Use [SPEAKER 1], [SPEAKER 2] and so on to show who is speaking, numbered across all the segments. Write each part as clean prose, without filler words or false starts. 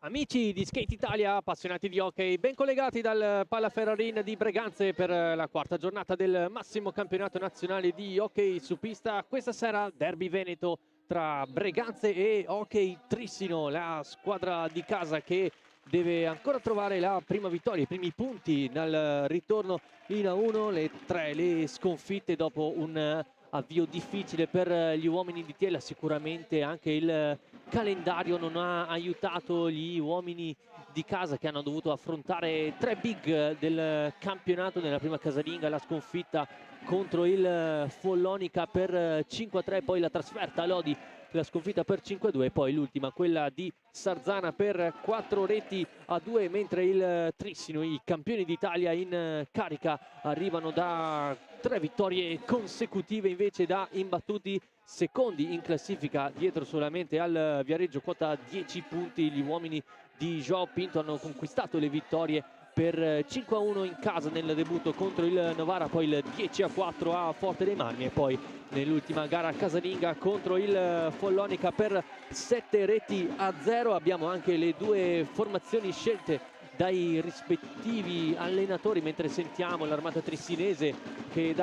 [SPEAKER 1] Amici di Skate Italia, appassionati di hockey, ben collegati dal Pala Ferrarin di Breganze per la quarta giornata del massimo campionato nazionale di hockey su pista. Questa sera derby veneto tra Breganze e Hockey Trissino, la squadra di casa che deve ancora trovare la prima vittoria, i primi punti dal ritorno in A1, le sconfitte dopo un avvio difficile per gli uomini di Tiella. Sicuramente anche il calendario non ha aiutato gli uomini di casa, che hanno dovuto affrontare tre big del campionato nella prima casalinga, la sconfitta contro il Follonica per 5-3, poi la trasferta a Lodi, la sconfitta per 5-2 e poi l'ultima, quella di Sarzana, per 4-2, mentre il Trissino, i campioni d'Italia in carica, arrivano da 3 vittorie consecutive invece da imbattuti, secondi in classifica dietro solamente al Viareggio, quota 10 punti. Gli uomini di Joao Pinto hanno conquistato le vittorie per 5-1 in casa nel debutto contro il Novara, poi il 10-4 a Forte dei Marmi e poi nell'ultima gara casalinga contro il Follonica per 7-0. Abbiamo anche le due formazioni scelte dai rispettivi allenatori, mentre sentiamo l'Armata Trissinese che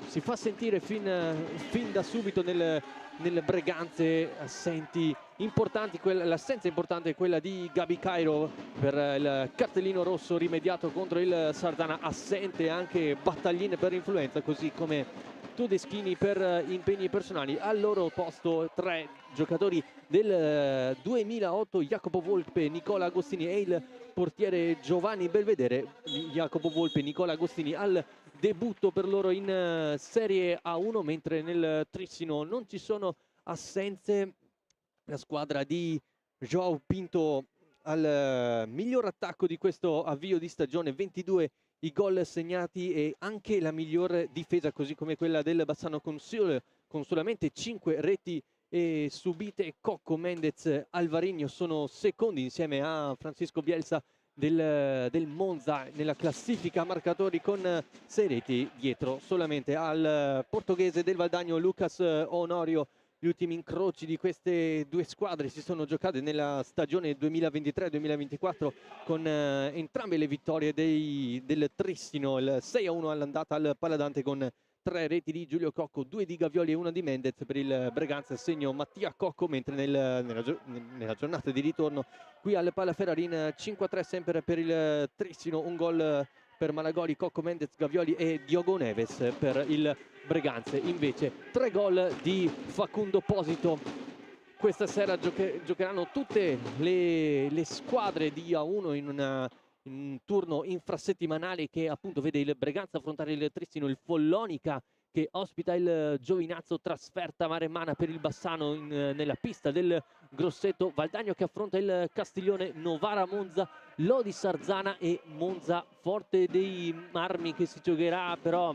[SPEAKER 1] si fa sentire fin da subito nel Breganze. L'assenza importante è quella di Gabi Cairo per il cartellino rosso rimediato contro il Sardana, assente anche Battaglin per influenza, così come Todeschini per impegni personali. Al loro posto 3 giocatori del 2008, Jacopo Volpe, Nicola Agostini e il portiere Giovanni Belvedere. Jacopo Volpe, Nicola Agostini al debutto per loro in Serie A1, mentre nel Trissino non ci sono assenze. La squadra di Joao Pinto al miglior attacco di questo avvio di stagione, 22 i gol segnati e anche la miglior difesa, così come quella del Bassano con solamente 5 reti subite. Cocco, Mendez, Alvarino sono secondi insieme a Francisco Bielsa del Monza nella classifica marcatori, con 6 reti dietro solamente al portoghese del Valdagno Lucas Onorio. Gli ultimi incroci di queste due squadre si sono giocati nella stagione 2023-2024 con entrambe le vittorie del Trissino, il 6-1 all'andata al Paladante con 3 reti di Giulio Cocco, 2 di Gavioli e 1 di Mendez. Per il Breganza segno Mattia Cocco, mentre nella giornata di ritorno qui al Pala Ferrarin 5-3 sempre per il Trissino, un gol per Malagoli, Cocco, Mendez, Gavioli e Diogo Neves. Per il Breganze invece 3 gol di Facundo Posito. Questa sera giocheranno tutte le squadre di A1 in un turno infrasettimanale che appunto vede il Breganza affrontare il Trissino, il Follonica che ospita il Giovinazzo, trasferta maremmana per il Bassano nella pista del Grosseto, Valdagno che affronta il Castiglione, Novara Monza, Lodi Sarzana e Monza Forte dei Marmi, che si giocherà però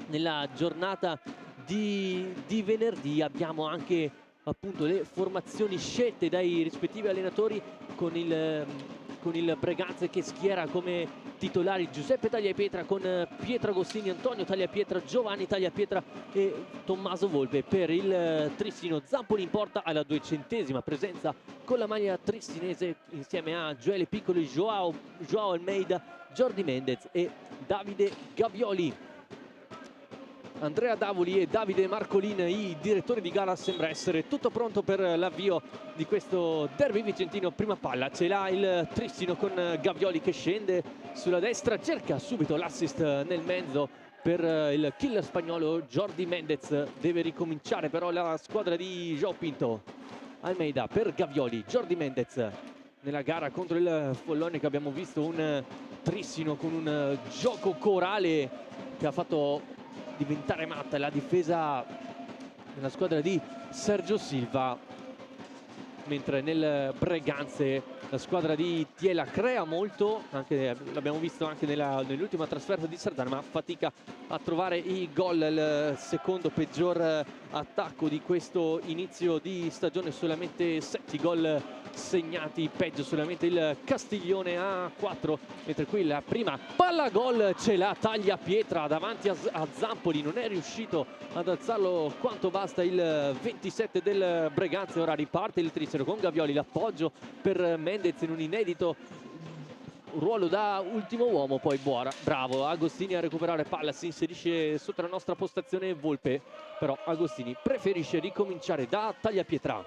[SPEAKER 1] nella giornata di venerdì. Abbiamo anche appunto le formazioni scelte dai rispettivi allenatori, con il Breganze che schiera come titolari Giuseppe Tagliapietra con Pietro Agostini, Antonio Tagliapietra, Giovanni Tagliapietra e Tommaso Volpe. Per il Trissino Zampoli in porta alla 200ª presenza con la maglia trissinese, insieme a Gioele Piccoli, Joao Almeida, Jordi Mendez e Davide Gavioli. Andrea Davoli e Davide Marcolin, i direttori di gara. Sembra essere tutto pronto per l'avvio di questo derby vicentino. Prima palla ce l'ha il Trissino con Gavioli che scende sulla destra, cerca subito l'assist nel mezzo per il killer spagnolo Jordi Mendez. Deve ricominciare però la squadra di Joao Pinto. Almeida per Gavioli, Jordi Mendez. Nella gara contro il Follonica abbiamo visto un Trissino con un gioco corale che ha fatto diventare matta la difesa della squadra di Sergio Silva, mentre nel Breganze la squadra di Tiela crea molto, l'abbiamo visto anche nell'ultima trasferta di Sardana, ma fatica a trovare i gol. Il secondo peggior attacco di questo inizio di stagione, solamente 7 gol segnati, peggio solamente il Castiglione a 4, mentre qui la prima palla gol ce la Tagliapietra davanti a Zampoli, non è riuscito ad alzarlo quanto basta il 27 del Breganze. Ora riparte il Trissino 4-0 con Gavioli, l'appoggio per Mendez in un inedito ruolo da ultimo uomo, poi bravo Agostini a recuperare palla, si inserisce sotto la nostra postazione Volpe, però Agostini preferisce ricominciare da tagliapietra,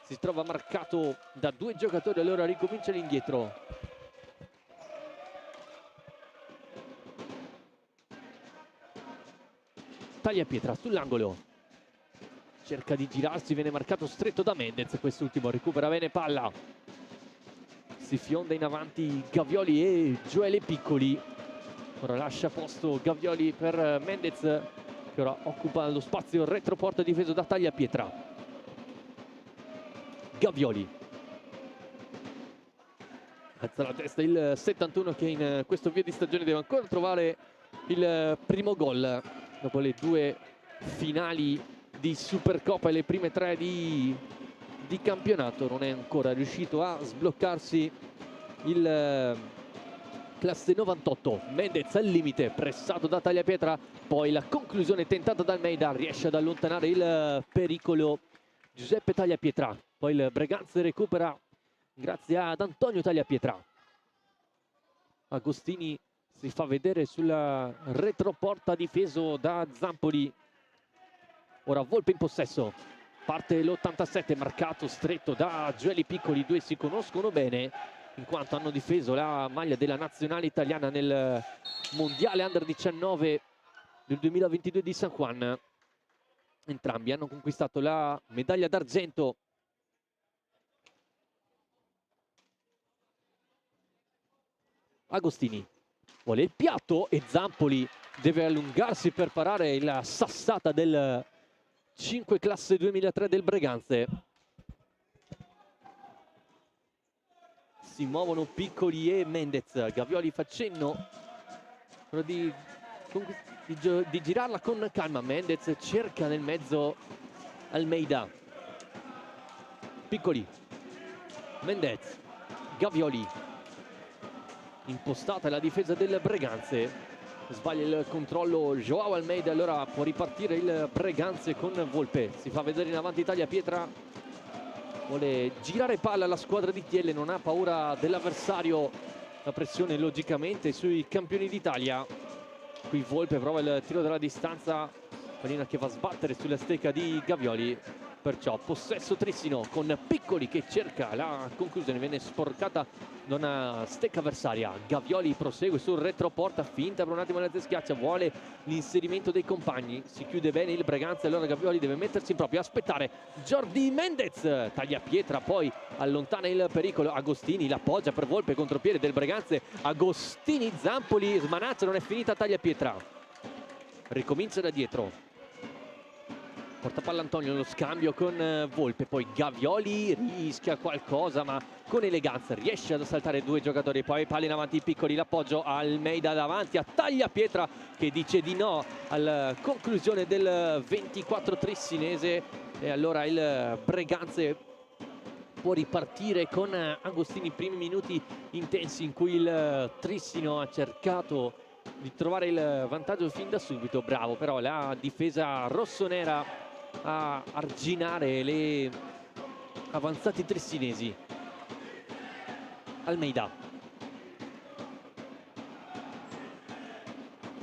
[SPEAKER 1] si trova marcato da 2 giocatori, allora ricomincia l'indietro. Tagliapietra sull'angolo, cerca di girarsi, viene marcato stretto da Mendez, quest'ultimo recupera bene palla, si fionda in avanti Gavioli e Gioele Piccoli. Ora lascia posto Gavioli per Mendez, che ora occupa lo spazio retroporta difeso da Tagliapietra. Gavioli alza la testa il 71, che in questo via di stagione deve ancora trovare il primo gol dopo le 2 finali di Supercoppa e le prime 3 di campionato. Non è ancora riuscito a sbloccarsi il classe 98. Mendez al limite, pressato da Tagliapietra, poi la conclusione tentata da Almeida, riesce ad allontanare il pericolo Giuseppe Tagliapietra, poi il Breganze recupera grazie ad Antonio Tagliapietra. Agostini si fa vedere sulla retroporta difeso da Zampoli. Ora Volpe in possesso, parte l'87, marcato stretto da Gioeli Piccoli, 2 si conoscono bene in quanto hanno difeso la maglia della nazionale italiana nel mondiale under 19 del 2022 di San Juan. Entrambi hanno conquistato la medaglia d'argento. Agostini vuole il piatto e Zampoli deve allungarsi per parare la sassata del 5 classe 2003 del Breganze. Si muovono Piccoli e Mendez. Gavioli fa cenno di girarla con calma. Mendez cerca nel mezzo Almeida. Piccoli, Mendez, Gavioli. Impostata la difesa del Breganze, sbaglia il controllo Joao Almeida, allora può ripartire il Breganze con Volpe. Si fa vedere in avanti Tagliapietra, vuole girare palla alla squadra di Thiele, non ha paura dell'avversario, la pressione logicamente sui campioni d'Italia. Qui Volpe prova il tiro dalla distanza, pallina che va a sbattere sulla stecca di Gavioli, perciò possesso Trissino con Piccoli che cerca la conclusione, viene sporcata da una stecca avversaria. Gavioli prosegue sul retroporta, finta per un attimo la schiaccia, vuole l'inserimento dei compagni, si chiude bene il Breganze, allora Gavioli deve mettersi in proprio, aspettare Jordi Mendez, Tagliapietra poi allontana il pericolo, Agostini l'appoggia per Volpe, contropiede del Breganze, Agostini, Zampoli smanaccia, non è finita Tagliapietra, ricomincia da dietro. Porta palla Antonio, lo scambio con Volpe, poi Gavioli rischia qualcosa ma con eleganza riesce ad saltare 2 giocatori, poi palla in avanti Piccoli, l'appoggio Almeida davanti a Tagliapietra che dice di no alla conclusione del 24 trissinese e allora il Breganze può ripartire con Agostini, primi minuti intensi in cui il Trissino ha cercato di trovare il vantaggio fin da subito, bravo però la difesa rossonera a arginare le avanzati trissinesi. Almeida,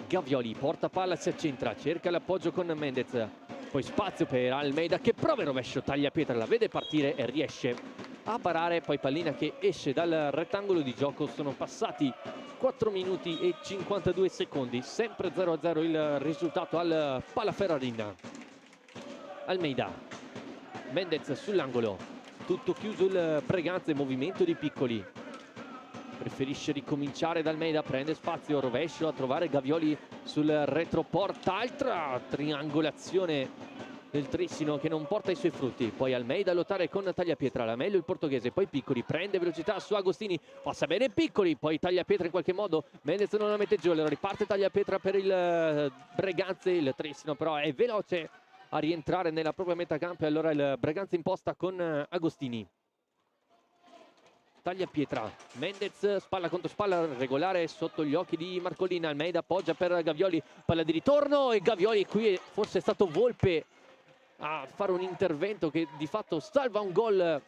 [SPEAKER 1] Gavioli porta palla, si accentra, cerca l'appoggio con Mendez, poi spazio per Almeida che prova il rovescio, Tagliapietra la vede partire e riesce a parare, poi pallina che esce dal rettangolo di gioco. Sono passati 4 minuti e 52 secondi, sempre 0-0 il risultato al Palaferrarina. Almeida, Mendez sull'angolo, tutto chiuso il Breganze, movimento di Piccoli, preferisce ricominciare da Almeida, prende spazio, rovescio a trovare Gavioli sul retroporta, altra triangolazione del Trissino che non porta i suoi frutti, poi Almeida a lottare con Tagliapietra, la meglio il portoghese, poi Piccoli prende velocità su Agostini, passa bene Piccoli, poi Tagliapietra in qualche modo, Mendez non la mette giù, allora riparte Tagliapietra per il Breganze, il Trissino però è veloce a rientrare nella propria metacampo e allora il Breganze imposta con Agostini. Tagliapietra, Mendez spalla contro spalla, regolare sotto gli occhi di Marcolina, Almeida appoggia per Gavioli, palla di ritorno e Gavioli qui forse è stato Volpe a fare un intervento che di fatto salva un gol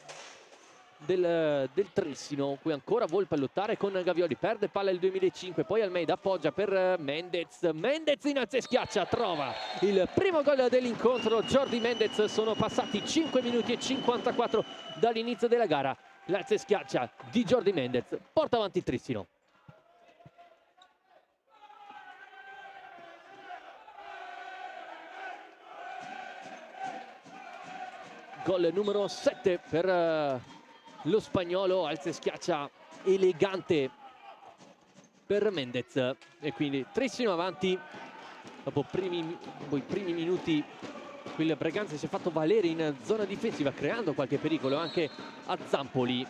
[SPEAKER 1] del Trissino. Qui ancora Volpe a lottare con Gavioli, perde palla il 2005, poi Almeida appoggia per Mendez, Mendez in alza e schiaccia, trova il primo gol dell'incontro. Jordi Mendez, sono passati 5 minuti e 54 dall'inizio della gara. L'alza e schiaccia di Jordi Mendez porta avanti il Trissino. Gol numero 7 per lo spagnolo, alza e schiaccia elegante per Mendez, e quindi Trissino avanti. Dopo i primi minuti il Breganze si è fatto valere in zona difensiva, creando qualche pericolo anche a Zampoli.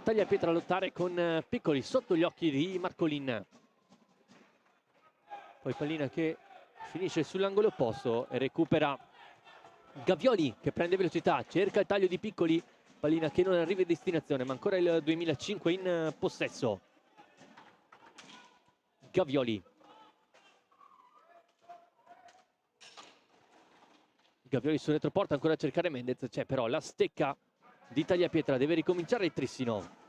[SPEAKER 1] Tagliapietra a lottare con Piccoli sotto gli occhi di Marcolin. Poi pallina che finisce sull'angolo opposto e recupera Gavioli, che prende velocità, cerca il taglio di Piccoli, pallina che non arriva in destinazione, ma ancora il 2005 in possesso. Gavioli su retroporta, ancora a cercare Mendez, c'è però la stecca di Tagliapietra, deve ricominciare il Trissino.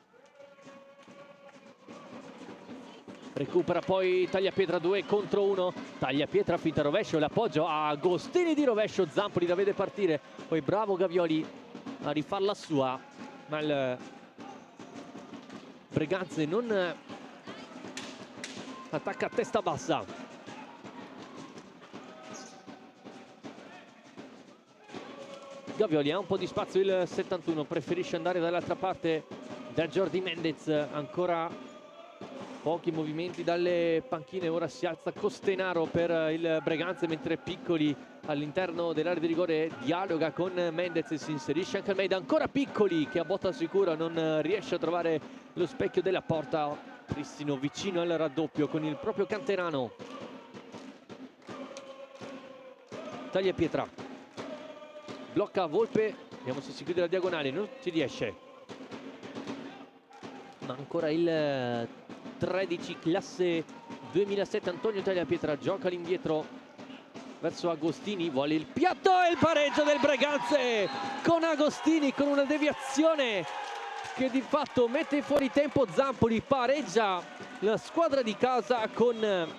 [SPEAKER 1] Recupera poi Tagliapietra, 2 contro 1. Tagliapietra, finta rovescio, l'appoggio a Agostini di rovescio, Zampoli la vede partire, poi bravo Gavioli a rifarla sua, ma il Breganze non attacca a testa bassa. Gavioli ha un po' di spazio, il 71, preferisce andare dall'altra parte da Jordi Mendez, ancora pochi movimenti dalle panchine. Ora si alza Costenaro per il Breganze, mentre Piccoli all'interno dell'area di rigore dialoga con Mendez e si inserisce anche Almeida, ancora Piccoli che a botta sicura non riesce a trovare lo specchio della porta. Trissino vicino al raddoppio con il proprio canterano. Tagliapietra blocca Volpe, vediamo se si chiude la diagonale, non ci riesce, ma ancora il 13 classe 2007 Antonio Tagliapietra gioca all'indietro verso Agostini, vuole il piatto e il pareggio del Breganze con Agostini, con una deviazione che di fatto mette fuori tempo Zampoli. Pareggia la squadra di casa con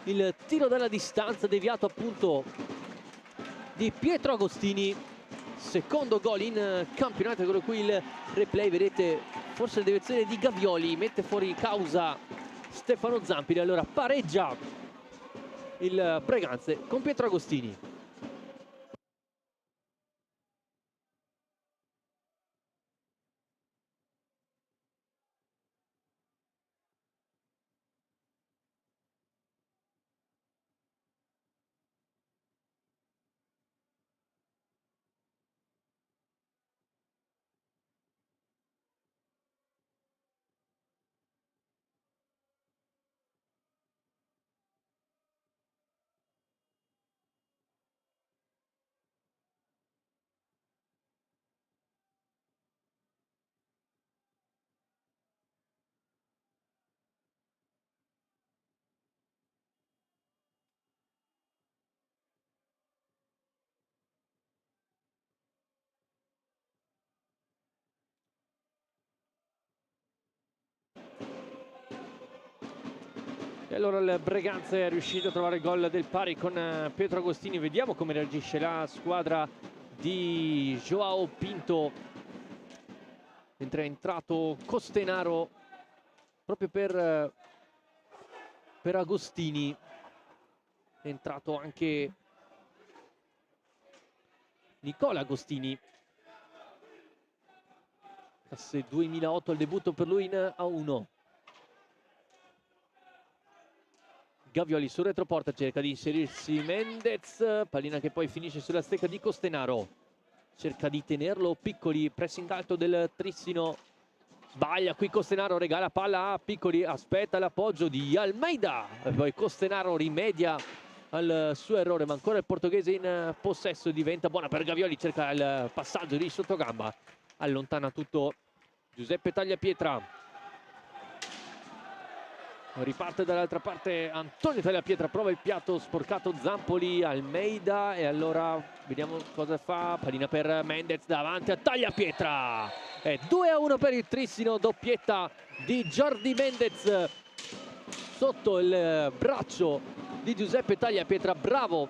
[SPEAKER 1] il tiro dalla distanza deviato appunto di Pietro Agostini. Secondo gol in campionato, quello qui il replay, vedete forse la deviazione di Gavioli mette fuori causa Stefano Zampoli, allora pareggia il Breganze con Pietro Agostini. E allora il Breganze è riuscito a trovare il gol del pari con Pietro Agostini. Vediamo come reagisce la squadra di Joao Pinto, mentre è entrato Costenaro proprio per Agostini. È entrato anche Nicola Agostini, classe 2008 al debutto per lui in A1. Gavioli su retroporta, cerca di inserirsi Mendez, pallina che poi finisce sulla stecca di Costenaro, cerca di tenerlo Piccoli, pressing alto del Trissino, sbaglia qui Costenaro, regala palla a Piccoli, aspetta l'appoggio di Almeida e poi Costenaro rimedia al suo errore, ma ancora il portoghese in possesso, diventa buona per Gavioli, cerca il passaggio di sottogamba, allontana tutto Giuseppe Tagliapietra. Riparte dall'altra parte Antonio Tagliapietra, prova il piatto sporcato Zampoli, Almeida, e allora vediamo cosa fa. Pallina per Mendez davanti a Tagliapietra, è 2-1 per il Trissino, doppietta di Jordi Mendez sotto il braccio di Giuseppe Tagliapietra, bravo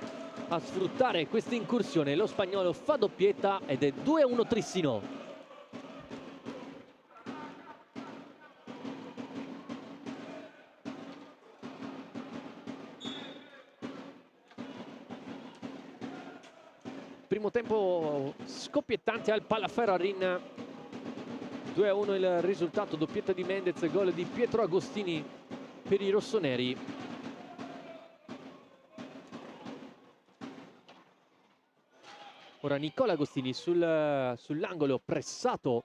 [SPEAKER 1] a sfruttare questa incursione, lo spagnolo fa doppietta ed è 2-1 Trissino. Primo tempo scoppiettante al Palaferrarin, 2-1 il risultato, doppietta di Mendez, gol di Pietro Agostini per i rossoneri. Ora Nicola Agostini sull'angolo, pressato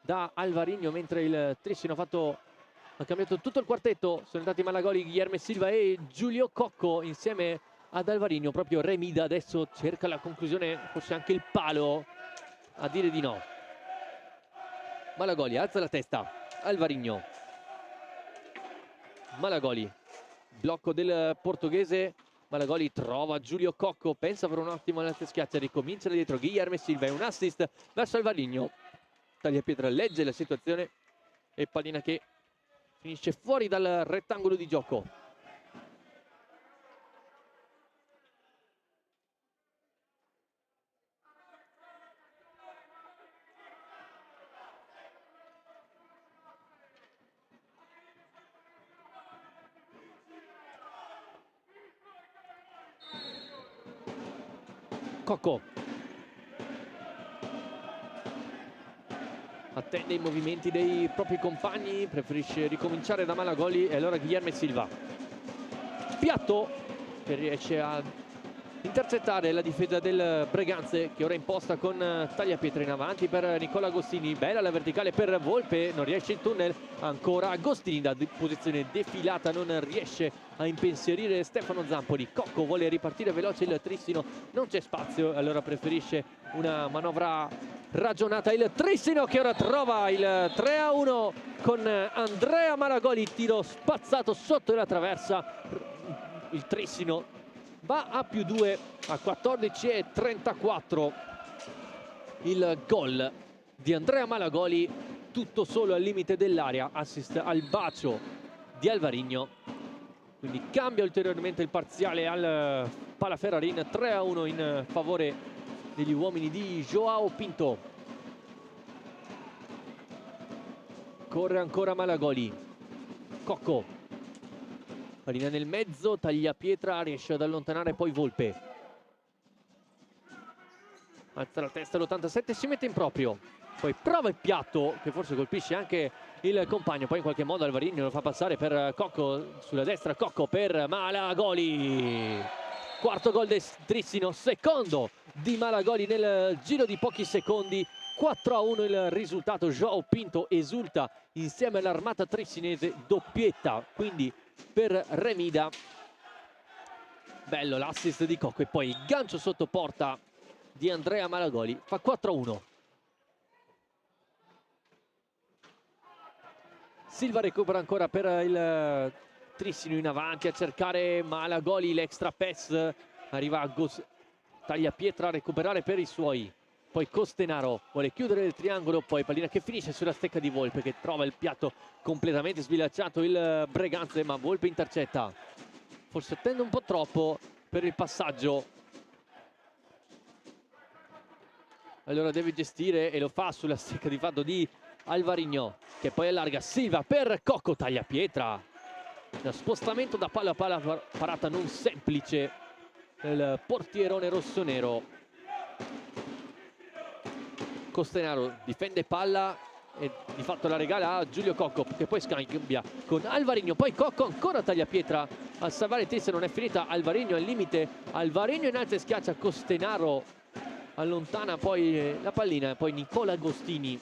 [SPEAKER 1] da Alvarinho, mentre il Trissino ha cambiato tutto il quartetto, sono entrati Malagoli, Guilherme Silva e Giulio Cocco insieme ad Alvarinho. Proprio Remida adesso cerca la conclusione, forse anche il palo, a dire di no. Malagoli alza la testa, Alvarinho, Malagoli, blocco del portoghese, Malagoli trova Giulio Cocco, pensa per un attimo alla schiaccia, ricomincia da dietro Guilherme Silva e un assist verso Alvarinho. Tagliapietra legge la situazione e pallina che finisce fuori dal rettangolo di gioco. Cocco attende i movimenti dei propri compagni, preferisce ricominciare da Malagoli e allora Guilherme Silva, piatto che riesce a intercettare la difesa del Breganze, che ora è imposta con Tagliapietra in avanti per Nicola Agostini, bella la verticale per Volpe, non riesce in tunnel, ancora Agostini da posizione defilata non riesce a impensierire Stefano Zampoli. Cocco vuole ripartire veloce il Trissino, non c'è spazio, allora preferisce una manovra ragionata il Trissino, che ora trova il 3-1 con Andrea Malagoli, tiro spazzato sotto la traversa. Il Trissino va a +2 a 14:34. Il gol di Andrea Malagoli, tutto solo al limite dell'area, assist al bacio di Alvarinho, quindi cambia ulteriormente il parziale al Palaferrarin, 3-1 in favore degli uomini di Joao Pinto. Corre ancora Malagoli, Cocco, pallina nel mezzo, Tagliapietra riesce ad allontanare poi Volpe, alza la testa l'87, si mette in proprio, poi prova il piatto che forse colpisce anche il compagno, poi in qualche modo Alvarinho lo fa passare per Cocco sulla destra, Cocco per Malagoli, quarto gol del Trissino, secondo di Malagoli nel giro di pochi secondi. 4-1 il risultato, Joao Pinto esulta insieme all'armata trissinese, doppietta quindi per Remida. Bello l'assist di Cocco e poi il gancio sotto porta di Andrea Malagoli, fa 4-1. Silva recupera ancora per il Trissino in avanti a cercare Malagoli, l'extra pass, arriva a Tagliapietra a recuperare per i suoi, poi Costenaro vuole chiudere il triangolo, poi pallina che finisce sulla stecca di Volpe, che trova il piatto completamente sbilanciato il Breganze, ma Volpe intercetta, forse attende un po' troppo per il passaggio, allora deve gestire e lo fa sulla stecca di fatto di Alvarinho, che poi allarga. Silva per Cocco, Tagliapietra, lo spostamento da palla a palla, parata non semplice del portierone rossonero. Costenaro difende palla e di fatto la regala a Giulio Cocco, che poi scambia con Alvarinho, poi Cocco ancora Tagliapietra a salvare il testa, non è finita, Alvarinho al limite, Alvarinho in alto e schiaccia Costenaro, allontana poi la pallina, poi Nicola Agostini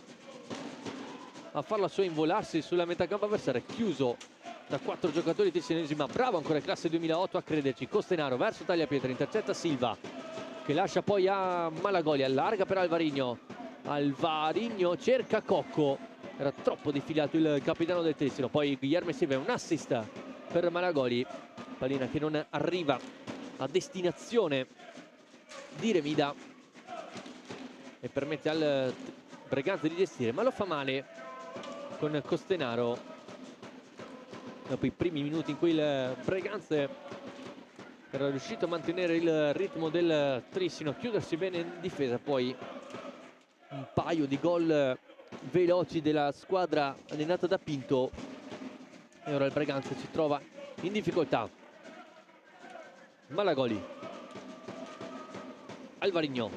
[SPEAKER 1] a farla sua involarsi sulla metà campo avversaria, chiuso da 4 giocatori tessinesi, ma bravo ancora il classe 2008 a crederci. Costenaro verso Tagliapietra, intercetta Silva che lascia poi a Malagoli, allarga per Alvarinho. Alvarinho cerca Cocco, era troppo defilato il capitano del Tessino. Poi Guilherme Silva, un assist per Malagoli, pallina che non arriva a destinazione di Remida e permette al Breganze di gestire, ma lo fa male con Costenaro dopo i primi minuti in cui il Breganze era riuscito a mantenere il ritmo del Trissino, a chiudersi bene in difesa. Poi un paio di gol veloci della squadra allenata da Pinto e ora il Breganze si trova in difficoltà. Malagoli, Alvarinho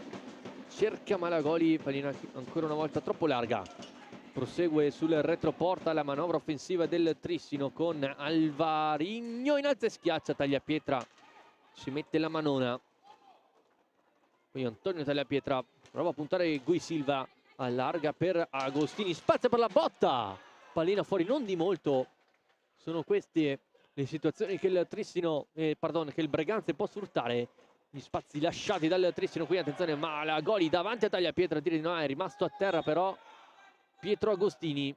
[SPEAKER 1] cerca Malagoli, pallina ancora una volta troppo larga, prosegue sul retroporta la manovra offensiva del Trissino con Alvarinho in alza e schiaccia Tagliapietra, ci mette la manona. Poi Antonio Tagliapietra prova a puntare Gui Silva, allarga per Agostini, spazio per la botta, pallina fuori non di molto. Sono queste le situazioni che il Trissino, che il Breganze può sfruttare. Gli spazi lasciati dal Trissino, qui attenzione Malagoli davanti a Tagliapietra, dire di no, è rimasto a terra però Pietro Agostini.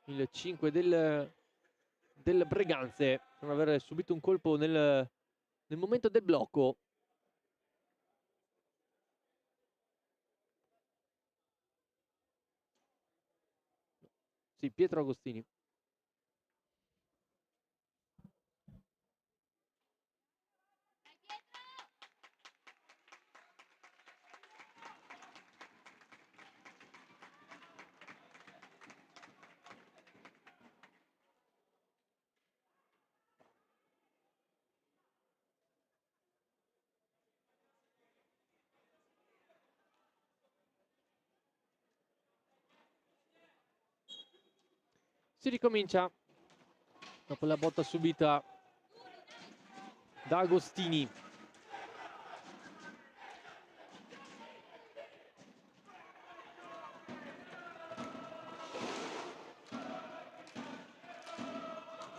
[SPEAKER 1] Il 5 del Breganze, non aver subito un colpo nel momento del blocco. Sì, Pietro Agostini. Si ricomincia dopo la botta subita da Agostini.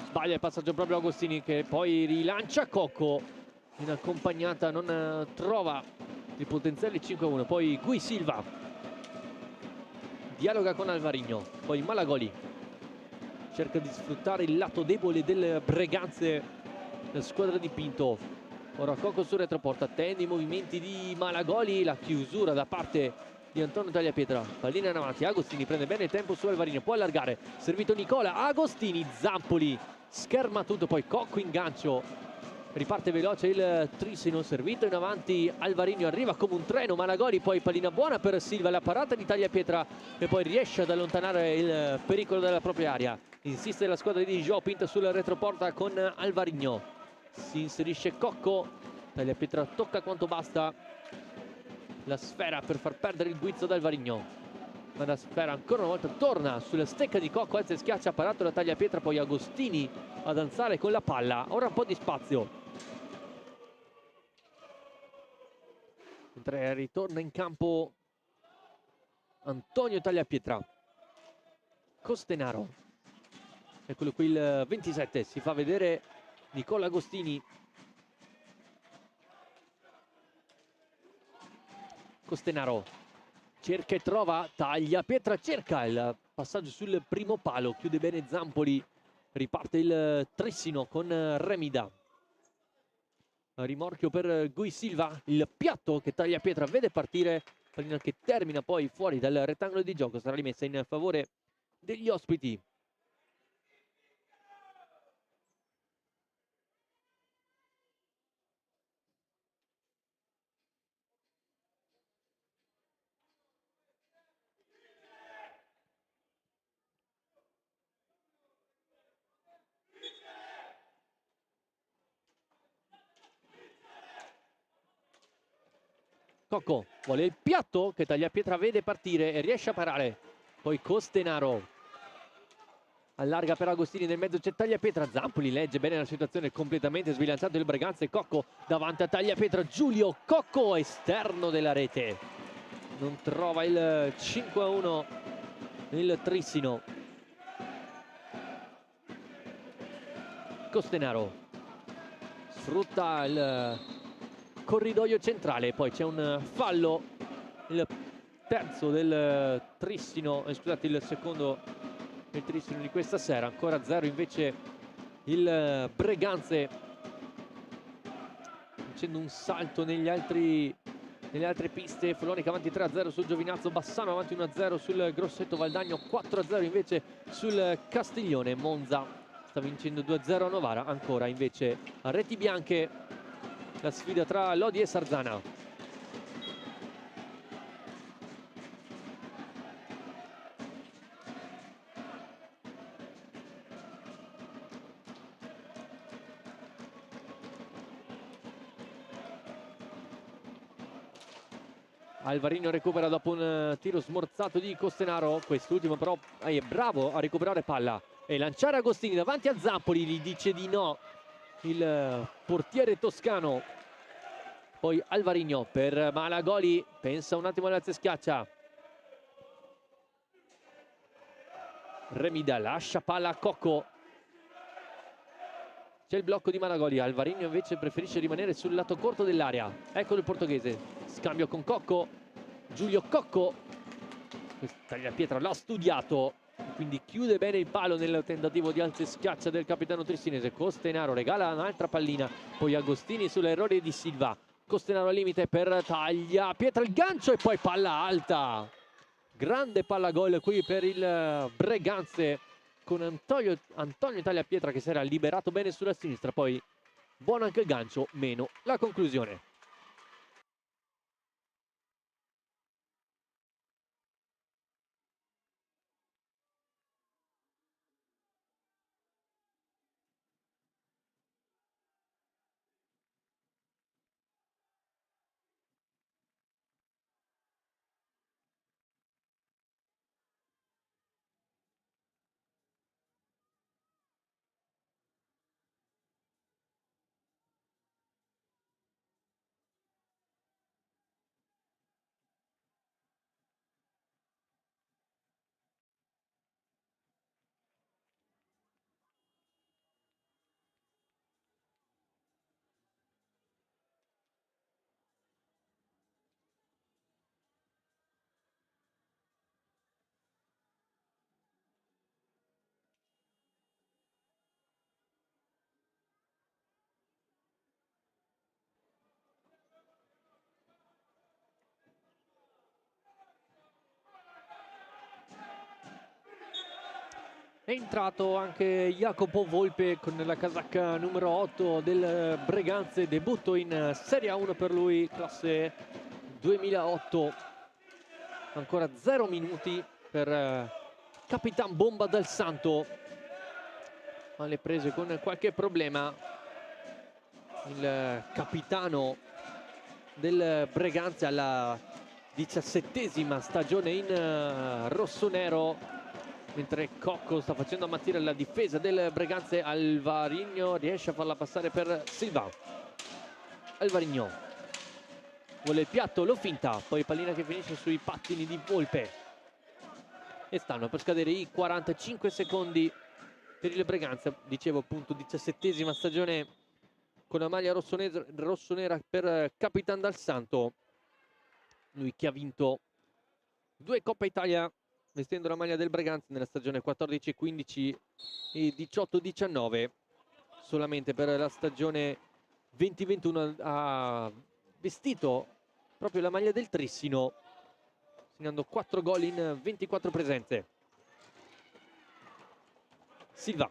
[SPEAKER 1] Sbaglia il passaggio proprio Agostini, che poi rilancia Cocco in accompagnata, non trova il potenziale 5-1. Poi Gui Silva dialoga con Alvarinho, poi Malagoli cerca di sfruttare il lato debole del Breganze, la squadra di Pinto. Ora Cocco su retroporta, attende i movimenti di Malagoli, la chiusura da parte di Antonio Tagliapietra, pallina in avanti, Agostini prende bene il tempo su Alvarinho, può allargare, servito Nicola, Agostini, Zampoli scherma tutto, poi Cocco in gancio, riparte veloce il Trissino, servito in avanti Alvarinho, arriva come un treno Malagoli, poi pallina buona per Silva, la parata di Tagliapietra e poi riesce ad allontanare il pericolo dalla propria area. Insiste la squadra di João Pinto sul retroporta con Alvarinho, si inserisce Cocco, Tagliapietra tocca quanto basta la sfera per far perdere il guizzo ad Alvarinho, ma la sfera ancora una volta torna sulla stecca di Cocco, alza e schiaccia, parato da Tagliapietra, poi Agostini a danzare con la palla, ora un po' di spazio, mentre ritorna in campo Antonio Tagliapietra. Costenaro, eccolo qui il 27, si fa vedere Nicola Agostini. Costenaro cerca e trova Tagliapietra, cerca il passaggio sul primo palo, chiude bene Zampoli, riparte il Trissino con Remida. Rimorchio per Gui Silva, il piatto che Tagliapietra vede partire, pallina che termina poi fuori dal rettangolo di gioco, sarà rimessa in favore degli ospiti. Cocco vuole il piatto che Tagliapietra vede partire e riesce a parare. Poi Costenaro allarga per Agostini, nel mezzo c'è Tagliapietra, Zampoli legge bene la situazione, completamente sbilanciato il Breganze. Cocco davanti a Tagliapietra, Giulio Cocco, esterno della rete. non trova il 5-1 il Trissino. Costenaro sfrutta il corridoio centrale, poi c'è un fallo, il terzo del Trissino, scusate, il secondo del Trissino di questa sera. Ancora 0 invece il Breganze, facendo un salto nelle altre piste. Follonica avanti 3-0 sul Giovinazzo, Bassano avanti 1-0 sul Grosseto Valdagno, 4-0 invece sul Castiglione. Monza sta vincendo 2-0 a Novara. Ancora invece a reti bianche la sfida tra Lodi e Sarzana. Alvarino recupera dopo un tiro smorzato di Costenaro, quest'ultimo però è bravo a recuperare palla e lanciare Agostini davanti a Zampoli, gli dice di no il portiere toscano. Poi Alvarino per Malagoli, pensa un attimo all'alza e schiaccia. Remida lascia palla a Cocco, c'è il blocco di Malagoli. Alvarino invece preferisce rimanere sul lato corto dell'area. Eccolo il portoghese, scambio con Cocco, Giulio Cocco, Tagliapietra l'ha studiato, quindi chiude bene il palo nel tentativo di alza e schiaccia del capitano tristinese. Costenaro regala un'altra pallina, poi Agostini sull'errore di Silva. Costenaro al limite per Tagliapietra, il gancio e poi palla alta. Grande palla gol qui per il Breganze, con Antonio Tagliapietra che si era liberato bene sulla sinistra. Poi buono anche il gancio, meno la conclusione. È entrato anche Jacopo Volpe con la casacca numero 8 del Breganze, debutto in Serie A1 per lui, classe 2008. Ancora 0 minuti per Capitan Bomba dal Santo, alle prese con qualche problema il capitano del Breganze alla 17ª stagione in rossonero, mentre Cocco sta facendo ammattire la difesa del Breganze. Alvarino riesce a farla passare per Silva. Alvarino vuole il piatto, lo finta, poi pallina che finisce sui pattini di Volpe e stanno per scadere i 45 secondi per il Breganze. Dicevo appunto 17ª stagione con la maglia rossonera per Capitan dal Santo, lui che ha vinto 2 Coppa Italia vestendo la maglia del Breganze nella stagione 14-15 e 18-19. Solamente per la stagione 2021 ha vestito proprio la maglia del Trissino, segnando 4 gol in 24 presenze. Silva,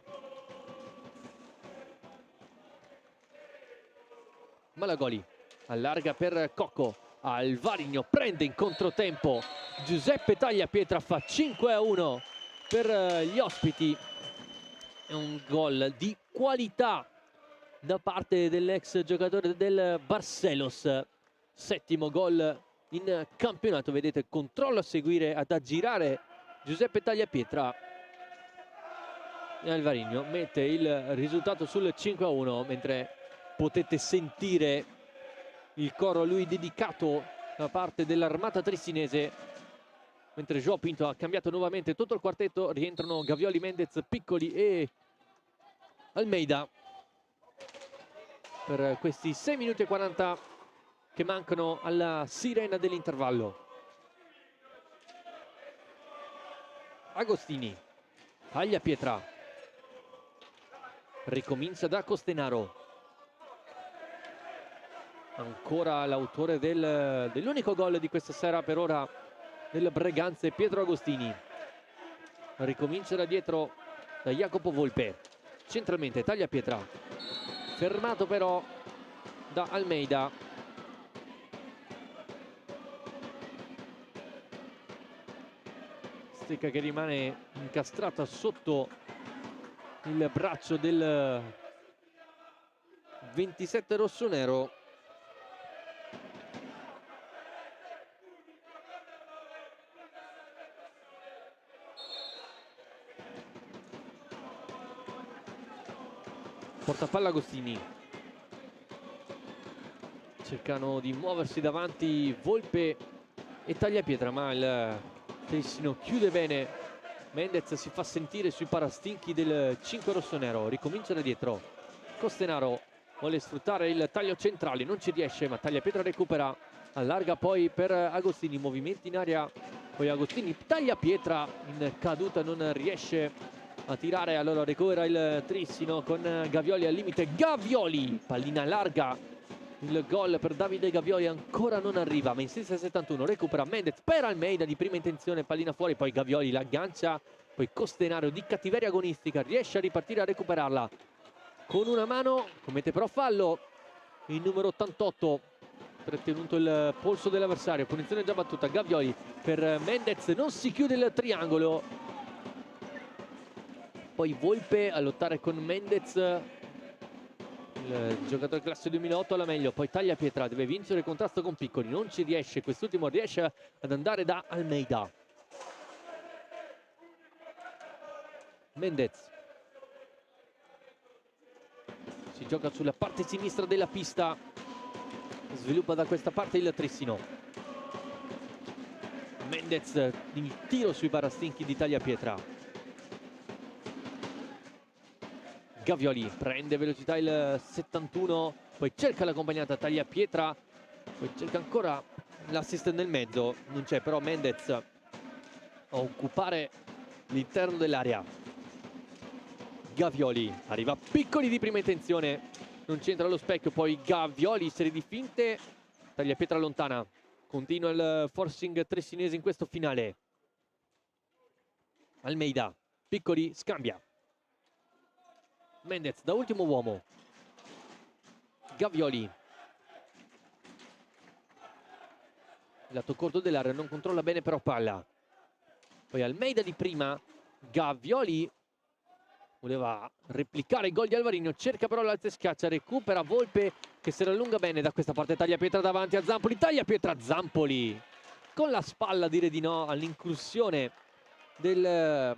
[SPEAKER 1] Malagoli allarga per Cocco. Alvarino prende in controtempo Giuseppe Tagliapietra, fa 5-1 per gli ospiti. È un gol di qualità da parte dell'ex giocatore del Barcelos, 7° gol in campionato. Vedete, controllo a seguire, ad aggirare Giuseppe Tagliapietra, e Alvarino mette il risultato sul 5-1, mentre potete sentire il coro a lui dedicato da parte dell'armata triestinese, mentre Joao Pinto ha cambiato nuovamente tutto il quartetto. Rientrano Gavioli, Mendez, Piccoli e Almeida per questi 6 minuti e 40 che mancano alla sirena dell'intervallo. Agostini, Tagliapietra, ricomincia da Costenaro. Ancora l'autore dell'unico gol di questa sera per ora del Breganze, Pietro Agostini. Ricomincia da dietro da Jacopo Volpe. Centralmente Tagliapietra, fermato però da Almeida. Stecca che rimane incastrata sotto il braccio del 27 rossonero. Portapalla Agostini, cercano di muoversi davanti Volpe e Tagliapietra, ma il Tessino chiude bene. Mendez si fa sentire sui parastinchi del 5 rossonero. Ricomincia da dietro Costenaro, vuole sfruttare il taglio centrale, non ci riesce, ma Tagliapietra recupera, allarga poi per Agostini, movimenti in aria, poi Agostini, Tagliapietra in caduta non riesce a tirare, allora recupera il Trissino con Gavioli al limite. Gavioli, pallina larga, il gol per Davide Gavioli ancora non arriva, ma insiste al 71, recupera Mendez per Almeida di prima intenzione, pallina fuori, poi Gavioli l'aggancia, poi Costenaro di cattiveria agonistica riesce a ripartire, a recuperarla con una mano, commette però fallo il numero 88, trattenuto il polso dell'avversario, punizione già battuta. Gavioli per Mendez, non si chiude il triangolo, poi Volpe a lottare con Mendez, il giocatore classe 2008 alla meglio, poi Tagliapietra deve vincere il contrasto con Piccoli, non ci riesce, quest'ultimo riesce ad andare da Almeida. Mendez si gioca sulla parte sinistra della pista, sviluppa da questa parte il Trissino. Mendez, il tiro sui parastinchi di Tagliapietra. Gavioli prende velocità il 71, poi cerca l'accompagnata Tagliapietra, poi cerca ancora l'assist nel mezzo, non c'è però Mendez a occupare l'interno dell'area. Gavioli, arriva Piccoli di prima intenzione, non c'entra lo specchio, poi Gavioli, serie di finte, Tagliapietra lontana, continua il forcing tressinese in questo finale. Almeida, Piccoli, scambia. Mendez da ultimo uomo. Gavioli, lato corto dell'area, non controlla bene però palla. Poi Almeida di prima, Gavioli voleva replicare il gol di Alvarinho, cerca però l'alza e schiaccia, recupera Volpe che se la allunga bene da questa parte. Tagliapietra davanti a Zampoli, Tagliapietra, Zampoli con la spalla, dire di no all'incursione del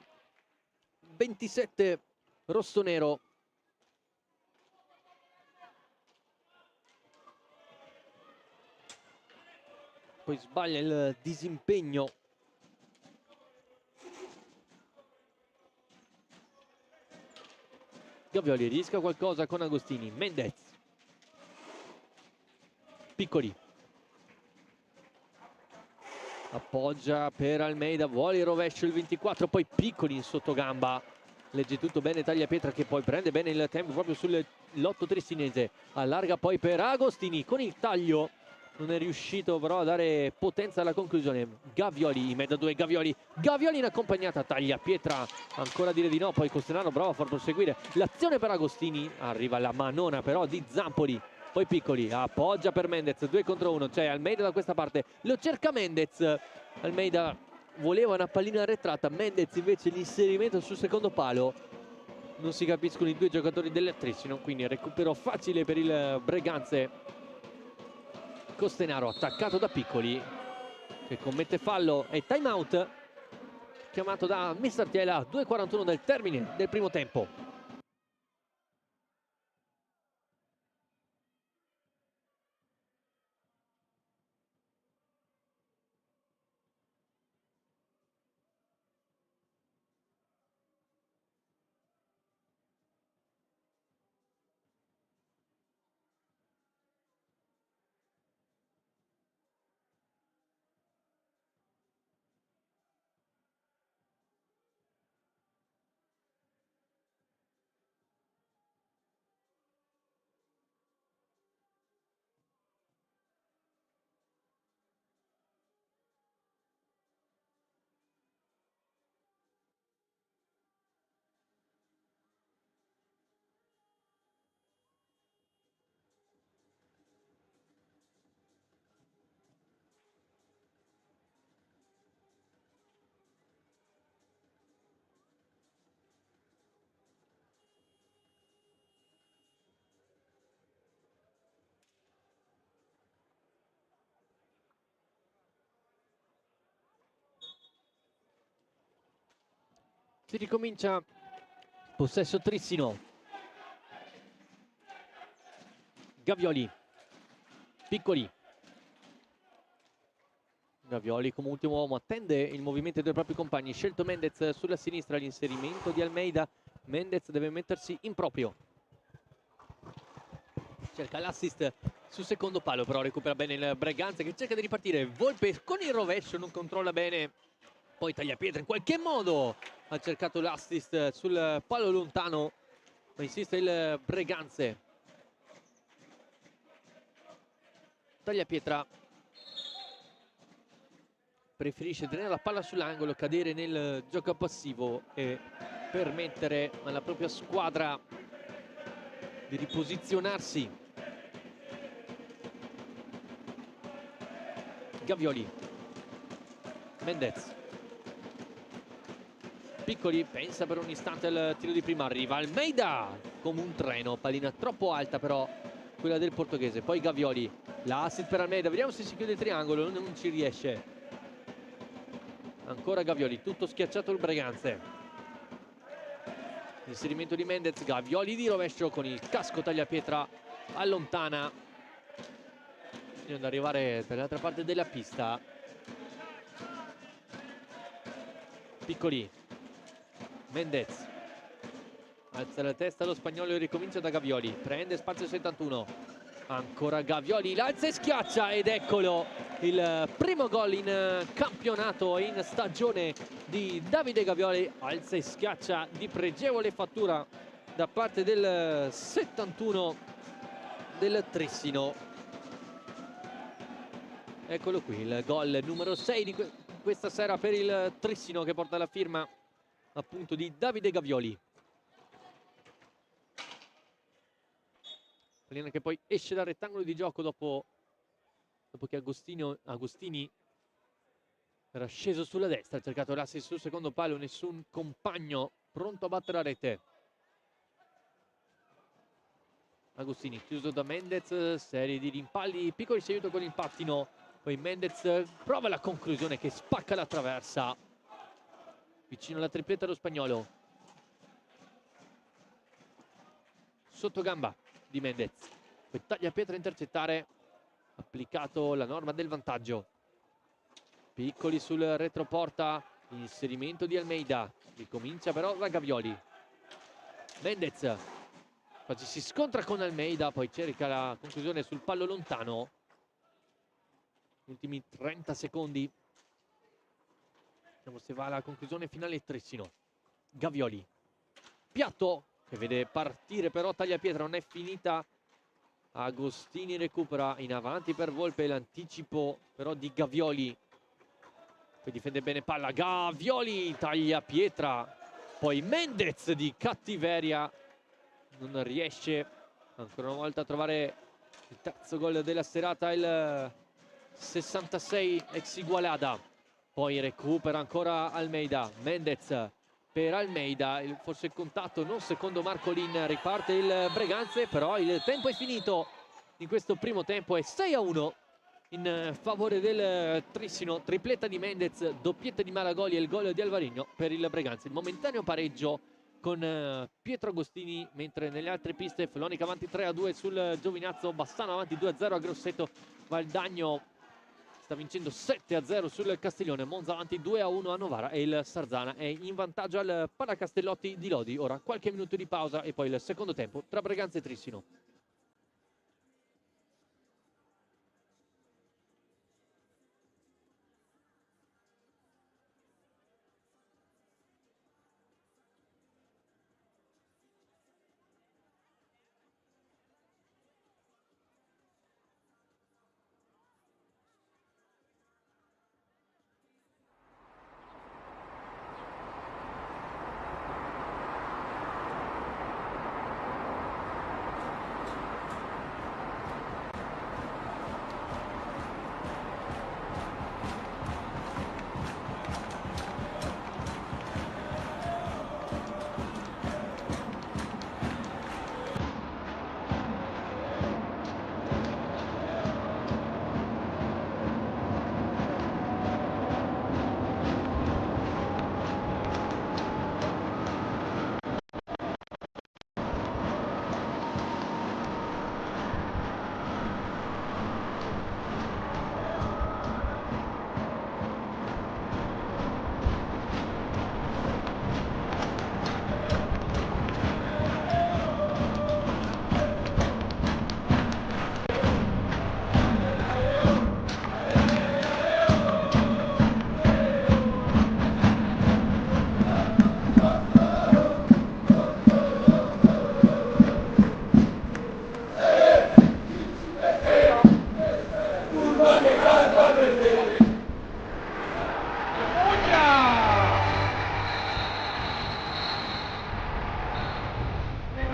[SPEAKER 1] 27 rossonero. Poi sbaglia il disimpegno. Gavioli rischia qualcosa con Agostini. Mendez, Piccoli, appoggia per Almeida, vuole il rovescio il 24, poi Piccoli in sottogamba, legge tutto bene Tagliapietra che poi prende bene il tempo proprio sull'otto tressinese, allarga poi per Agostini con il taglio, non è riuscito però a dare potenza alla conclusione. Gavioli in mezzo a due, Gavioli in accompagnata, Tagliapietra ancora a dire di no, poi Costenaro bravo a far proseguire l'azione per Agostini, arriva la manona però di Zampoli, poi Piccoli appoggia per Mendez, 2 contro 1, c'è Almeida da questa parte, lo cerca Mendez, Almeida voleva una pallina arretrata, Mendez invece l'inserimento sul secondo palo, non si capiscono i due giocatori del Trissino, quindi recupero facile per il Breganze. Costenaro attaccato da Piccoli che commette fallo e time out chiamato da Mister Tiela, 2:41 del termine del primo tempo. Si ricomincia, possesso Trissino. Gavioli, Piccoli. Gavioli come ultimo uomo attende il movimento dei propri compagni, scelto Mendez sulla sinistra, l'inserimento di Almeida. Mendez deve mettersi in proprio, cerca l'assist sul secondo palo, però recupera bene il Breganze che cerca di ripartire. Volpe con il rovescio non controlla bene, poi Tagliapietra in qualche modo ha cercato l'assist sul palo lontano, ma insiste il Breganze. Tagliapietra preferisce tenere la palla sull'angolo, cadere nel gioco passivo e permettere alla propria squadra di riposizionarsi. Gavioli, Mendez, Piccoli, pensa per un istante al tiro di prima, arriva Almeida come un treno, pallina troppo alta però quella del portoghese. Poi Gavioli, l'assist per Almeida, vediamo se si chiude il triangolo, non ci riesce. Ancora Gavioli, tutto schiacciato il Breganze. Inserimento di Mendez, Gavioli di rovescio con il casco, Tagliapietra allontana fino ad arrivare dall'altra parte della pista. Piccoli, Mendez, alza la testa lo spagnolo e ricomincia da Gavioli, prende spazio 71. Ancora Gavioli, l'alza e schiaccia, ed eccolo il primo gol in campionato, in stagione di Davide Gavioli. Alza e schiaccia di pregevole fattura da parte del 71 del Trissino. Eccolo qui il gol numero 6 di questa sera per il Trissino, che porta la firma appunto di Davide Gavioli. Pallina che poi esce dal rettangolo di gioco dopo che Agostini era sceso sulla destra, ha cercato l'assist sul secondo palo, nessun compagno pronto a battere la rete. Agostini chiuso da Mendez, serie di rimpalli, Piccoli si aiuta con il pattino, poi Mendez prova la conclusione che spacca la traversa, vicino alla tripletta lo spagnolo. Sotto gamba di Mendez, poi Tagliapietra a intercettare, applicato la norma del vantaggio. Piccoli sul retroporta, inserimento di Almeida, ricomincia però da Gavioli. Mendez quasi si scontra con Almeida, poi cerca la conclusione sul pallo lontano. Ultimi 30 secondi, vediamo se va alla conclusione finale il Trissino. Gavioli, piatto che vede partire però Tagliapietra, non è finita. Agostini recupera in avanti per Volpe, l'anticipo però di Gavioli, poi difende bene palla Gavioli, Tagliapietra, poi Mendez di cattiveria non riesce ancora una volta a trovare il terzo gol della serata, il 66 ex Igualada. Poi recupera ancora Almeida, Mendez per Almeida, forse il contatto non secondo Marcolin, riparte il Breganze, però il tempo è finito in questo primo tempo, è 6-1 in favore del Trissino, tripletta di Mendez, doppietta di Malagoli e il gol di Alvarinho per il Breganze. Il momentaneo pareggio con Pietro Agostini, mentre nelle altre piste Follonica avanti 3-2 sul Giovinazzo, Bassano avanti 2-0 a Grosseto, Valdagno sta vincendo 7-0 sul Castiglione, Monza avanti 2-1 a Novara e il Sarzana è in vantaggio al Palacastellotti di Lodi. Ora qualche minuto di pausa e poi il secondo tempo tra Breganze e Trissino.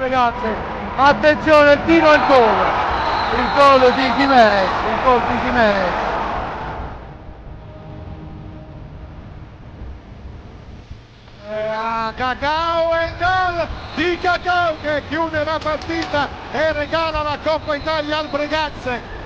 [SPEAKER 2] Albrigazze, attenzione, il tiro e il gol di Jimenez, il gol di Jimenez. Cacao e il gol di Cacao che chiude la partita e regala la Coppa Italia al Bregazze.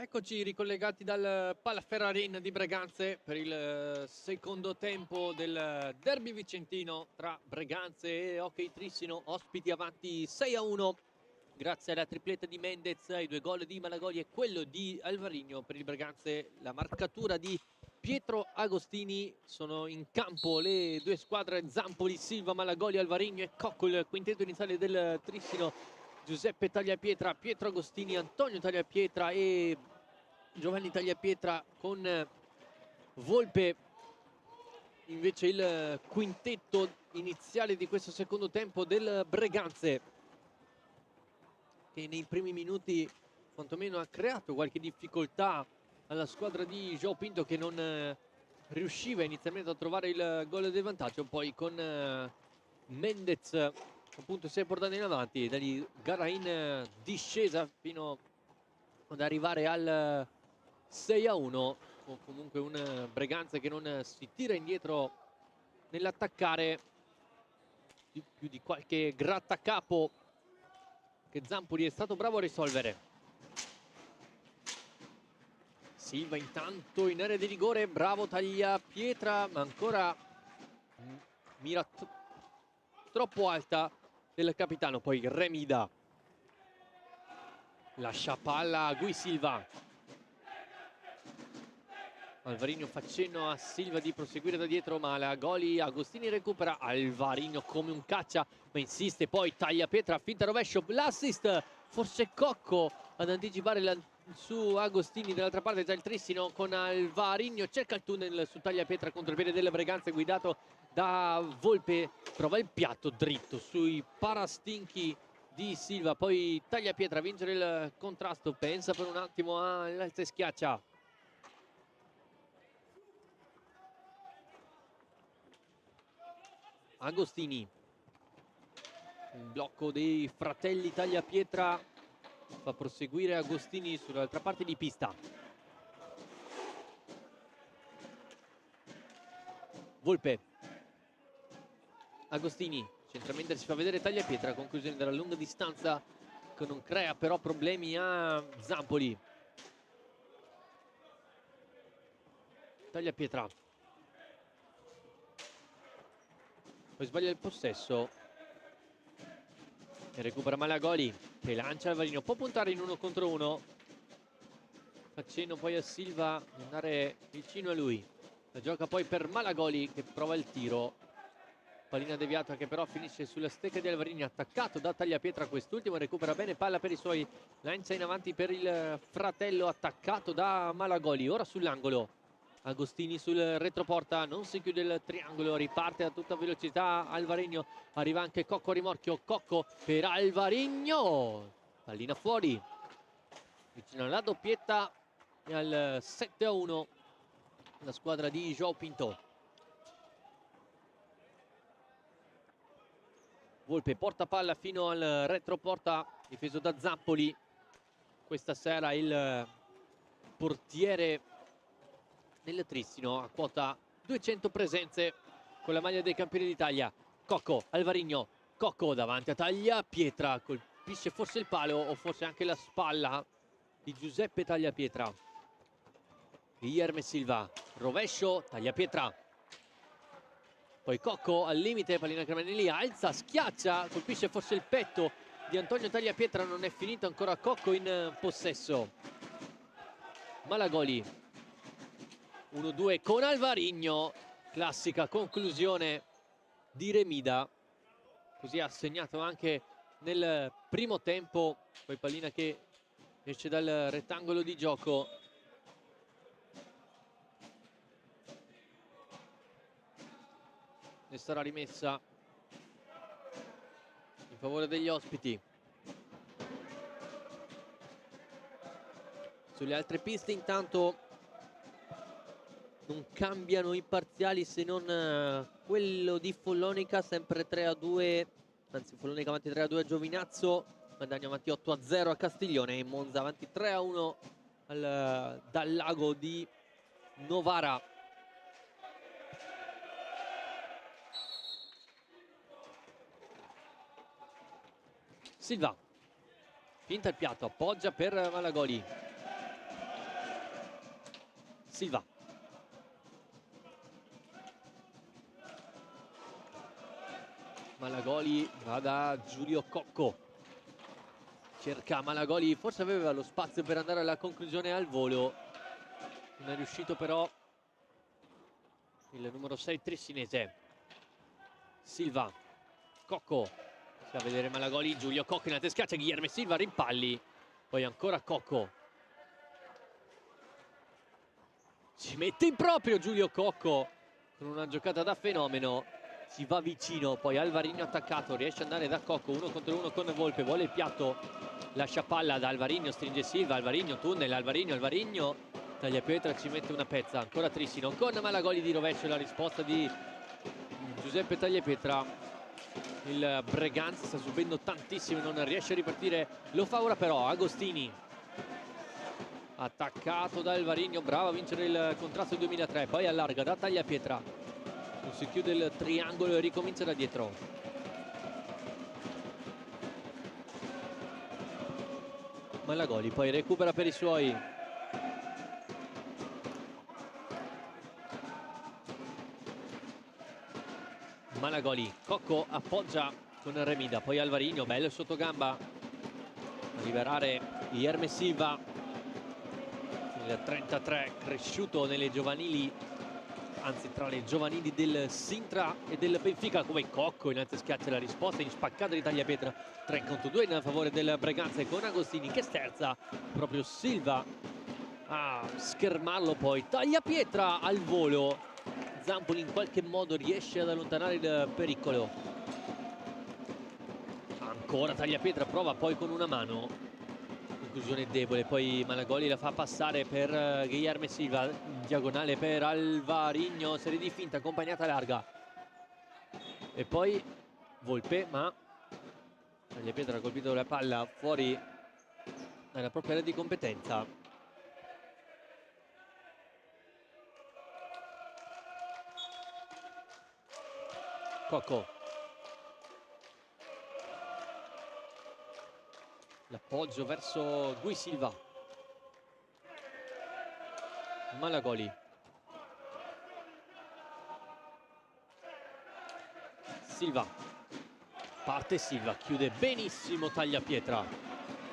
[SPEAKER 1] Eccoci ricollegati dal Palaferrarin di Breganze per il secondo tempo del derby vicentino tra Breganze e Hockey Trissino, ospiti avanti 6-1 grazie alla tripletta di Mendez, ai 2 gol di Malagoli e quello di Alvarino. Per il Breganze la marcatura di Pietro Agostini. Sono in campo le due squadre: Zampoli, Silva, Malagoli, Alvarino e Cocco, il quintetto iniziale del Trissino. Giuseppe Tagliapietra, Pietro Agostini, Antonio Tagliapietra e Giovanni Tagliapietra, con Volpe invece il quintetto iniziale di questo secondo tempo del Breganze, che nei primi minuti quantomeno ha creato qualche difficoltà alla squadra di João Pinto, che non riusciva inizialmente a trovare il gol del vantaggio. Poi con Mendez appunto si è portato in avanti, da lì gara in discesa fino ad arrivare al 6-1, o comunque un Breganze che non si tira indietro nell'attaccare, più di qualche grattacapo che Zampoli è stato bravo a risolvere. Silva intanto in area di rigore, bravo Tagliapietra, ma ancora mira troppo alta del capitano. Poi Remida lascia palla a Gui Silva. Alvarino fa cenno a Silva di proseguire da dietro, ma Malagoli, Agostini recupera, Alvarino come un caccia ma insiste, poi Tagliapietra, finta rovescio, l'assist, forse Cocco ad anticipare su Agostini. Dall'altra parte già il Trissino con Alvarino, cerca il tunnel su Tagliapietra contro il piede delle Breganze guidato da Volpe, trova il piatto dritto sui parastinchi di Silva, poi Tagliapietra a vincere il contrasto, pensa per un attimo all'alza e schiaccia. Agostini, un blocco dei fratelli Tagliapietra fa proseguire Agostini sull'altra parte di pista. Volpe, Agostini, centralmente si fa vedere Tagliapietra, conclusione della lunga distanza che non crea però problemi a Zampoli. Tagliapietra, poi sbaglia il possesso e recupera Malagoli, che lancia Alvarino, può puntare in 1 contro 1, facendo poi a Silva di andare vicino a lui. La gioca poi per Malagoli, che prova il tiro, pallina deviata che però finisce sulla stecca di Alvarini, attaccato da Tagliapietra. Quest'ultimo recupera bene palla per i suoi, lancia in avanti per il fratello, attaccato da Malagoli. Ora sull'angolo Agostini sul retroporta, non si chiude il triangolo, riparte a tutta velocità Alvarino, arriva anche Cocco a rimorchio, Cocco per Alvarino, pallina fuori, vicino alla doppietta e al 7-1 la squadra di João Pinto. Volpe porta palla fino al retroporta, difeso da Zampoli. Questa sera il portiere nel Trissino a quota 200 presenze con la maglia dei campioni d'Italia. Cocco, Alvarino, Cocco davanti a Tagliapietra, colpisce forse il palo o forse anche la spalla di Giuseppe Tagliapietra. Guilherme Silva, rovescio, Tagliapietra, poi Cocco al limite, pallina che rimane lì, alza, schiaccia, colpisce forse il petto di Antonio Tagliapietra, non è finito ancora Cocco in possesso. Malagoli, 1-2 con Alvarino, classica conclusione di Remida, così ha segnato anche nel primo tempo. Poi pallina che esce dal rettangolo di gioco. Ne sarà rimessa in favore degli ospiti. Sulle altre piste intanto non cambiano i parziali, se non quello di Follonica, sempre 3-2, anzi Follonica avanti 3-2 a Giovinazzo, Madagno avanti 8-0 a Castiglione e Monza avanti 3-1 dal lago di Novara. Silva, finta il piatto, appoggia per Malagoli. Silva. Malagoli va da Giulio Cocco, cerca Malagoli, forse aveva lo spazio per andare alla conclusione al volo, non è riuscito però il numero 6 trissinese. Silva, Cocco, si fa vedere Malagoli, Giulio Cocco in antescaccia, Guilherme Silva, rimpalli, poi ancora Cocco, si mette in proprio Giulio Cocco con una giocata da fenomeno, si va vicino, poi Alvarinho attaccato, riesce ad andare da Cocco, 1 contro 1 con Volpe, vuole il piatto, lascia palla da Alvarinho, stringe Silva, Alvarinho tunnel, Alvarinho, Tagliapietra ci mette una pezza, ancora Trissino, con Malagoli di rovescio, la risposta di Giuseppe Tagliapietra. Il Breganze sta subendo tantissimo, non riesce a ripartire, lo fa ora però Agostini, attaccato da Alvarinho, bravo a vincere il contrasto del 2003, poi allarga da Tagliapietra, non si chiude il triangolo e ricomincia da dietro. Malagoli poi recupera per i suoi, Malagoli, Cocco appoggia con Remida, poi Alvarinho, bello sotto gamba a liberare Guilherme Silva, il 33 cresciuto nelle giovanili, anzi tra le giovanili del Sintra e del Benfica, come Cocco in anteschiaccia, la risposta in spaccata di Tagliapietra, 3 contro 2 in favore del Breganze con Agostini che sterza proprio Silva a schermarlo, poi Tagliapietra al volo, Zampoli in qualche modo riesce ad allontanare il pericolo, ancora Tagliapietra prova poi con una mano, conclusione debole, poi Malagoli la fa passare per Guilherme Silva, diagonale per Alvarinho, serie di finta accompagnata larga e poi Volpe, ma Tagliapietra ha colpito la palla fuori dalla propria area di competenza. Cocco, l'appoggio verso Gui Silva, Malagoli, Silva, parte Silva, chiude benissimo Tagliapietra,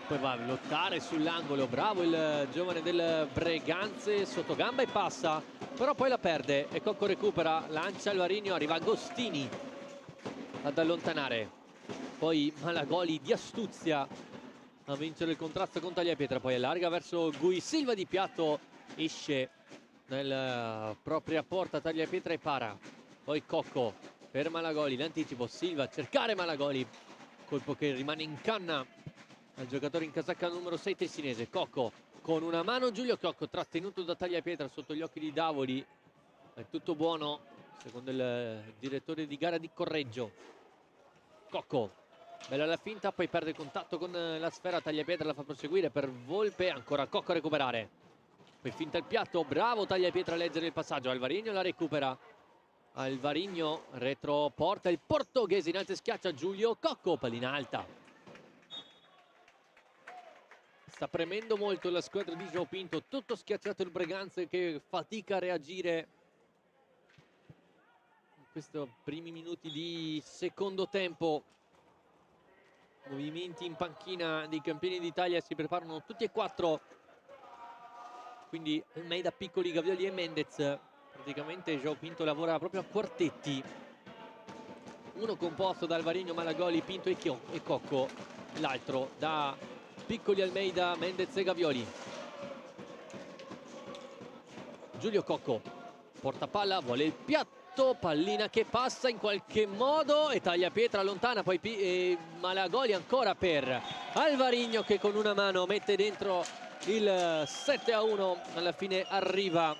[SPEAKER 1] poi va a lottare sull'angolo, bravo il giovane del Breganze, sotto gamba e passa, però poi la perde e Cocco recupera, lancia Alvarinho, arriva Agostini ad allontanare, poi Malagoli di astuzia a vincere il contrasto con Tagliapietra, poi allarga verso Gui Silva di piatto, esce nella propria porta Tagliapietra e para, poi Cocco per Malagoli, l'anticipo, Silva a cercare Malagoli, colpo che rimane in canna al giocatore in casacca numero 6 tessinese. Cocco con una mano, Giulio Cocco trattenuto da Tagliapietra sotto gli occhi di Davoli, è tutto buono secondo il direttore di gara di Correggio. Cocco, bella la finta, poi perde contatto con la sfera, Tagliapietra la fa proseguire per Volpe, ancora Cocco a recuperare, poi finta il piatto, bravo Tagliapietra a leggere il passaggio, Alvarinho la recupera, Alvarinho retro porta il portoghese in alto e schiaccia Giulio Cocco, pallina alta. Sta premendo molto la squadra di João Pinto, tutto schiacciato il Breganze che fatica a reagire in questi primi minuti di secondo tempo. Movimenti in panchina dei campioni d'Italia si preparano tutti e quattro, quindi Almeida, Piccoli, Gavioli e Mendez. Praticamente João Pinto lavora proprio a quartetti, uno composto da Alvarinho, Malagoli, Pinto e Cocco, l'altro da Piccoli, Almeida, Mendez e Gavioli. Giulio Cocco porta palla, vuole il piatto, pallina che passa in qualche modo e Tagliapietra allontana, poi Malagoli ancora per Alvarinho che con una mano mette dentro il 7-1. Alla fine arriva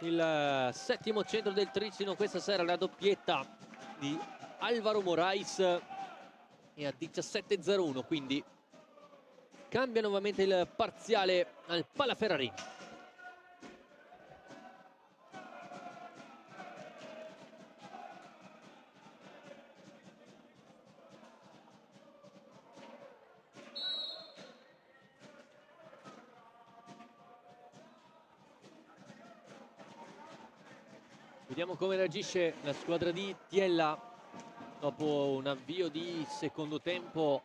[SPEAKER 1] il settimo centro del Tricino questa sera, la doppietta di Alvaro Morais, e a 17-01 quindi cambia nuovamente il parziale al Palaferrari. Vediamo come reagisce la squadra di Tiella dopo un avvio di secondo tempo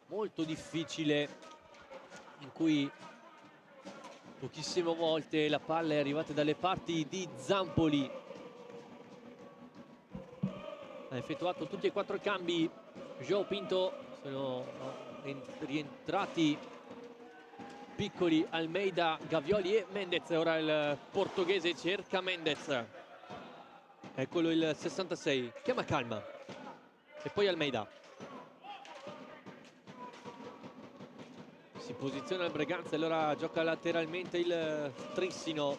[SPEAKER 1] molto difficile, in cui pochissime volte la palla è arrivata dalle parti di Zampoli. Ha effettuato tutti e 4 i cambi João Pinto, sono rientrati Piccoli, Almeida, Gavioli e Mendez. Ora il portoghese cerca Mendez, eccolo il 66, chiama calma, e poi Almeida. Si posiziona il Breganza e allora gioca lateralmente il Trissino,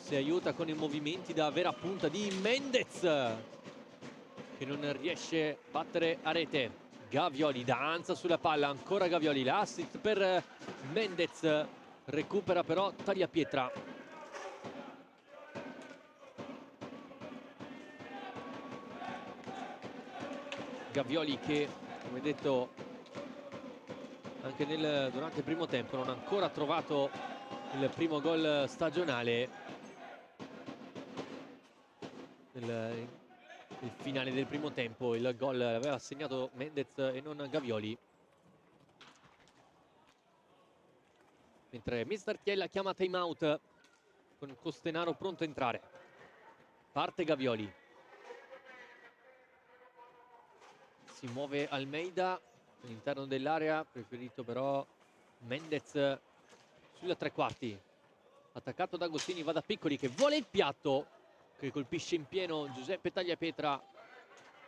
[SPEAKER 1] si aiuta con i movimenti da vera punta di Mendez, che non riesce a battere a rete. Gavioli danza sulla palla, ancora Gavioli, l'assist per Mendez, recupera però Tagliapietra. Gavioli che, come detto anche durante il primo tempo, non ha ancora trovato il primo gol stagionale. Il finale del primo tempo il gol l'aveva segnato Mendez e non Gavioli, mentre mister Tiella chiama time out con Costenaro pronto a entrare. Parte Gavioli, si muove Almeida all'interno dell'area, preferito però Mendez sulla tre quarti, attaccato da Agostini, va da Piccoli che vuole il piatto, che colpisce in pieno Giuseppe Tagliapietra,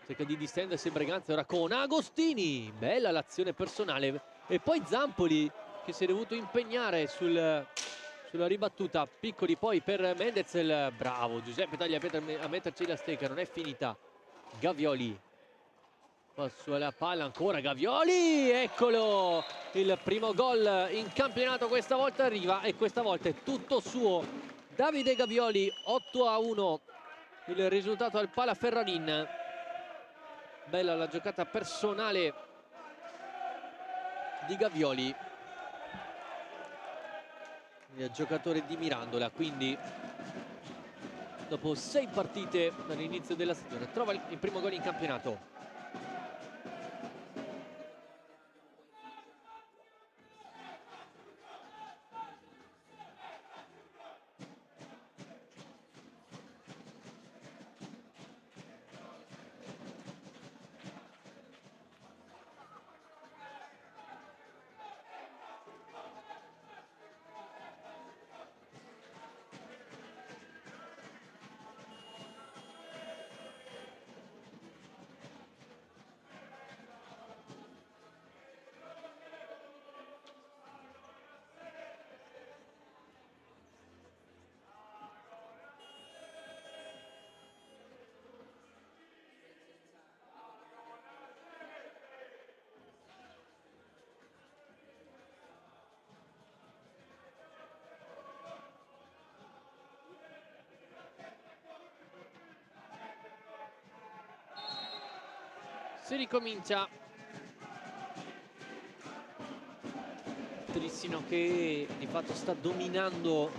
[SPEAKER 1] cerca di distendersi il Breganza ora con Agostini, bella l'azione personale, e poi Zampoli che si è dovuto impegnare sulla ribattuta. Piccoli poi per Mendez, il bravo Giuseppe Tagliapietra a metterci la stecca, non è finita. Gavioli sulla palla, ancora Gavioli, eccolo il primo gol in campionato, questa volta arriva e questa volta è tutto suo. Davide Gavioli, 8-1 il risultato al Palaferranin. Bella la giocata personale di Gavioli, il giocatore di Mirandola, quindi dopo 6 partite dall'inizio della stagione trova il primo gol in campionato. Si ricomincia. Trissino che di fatto sta dominando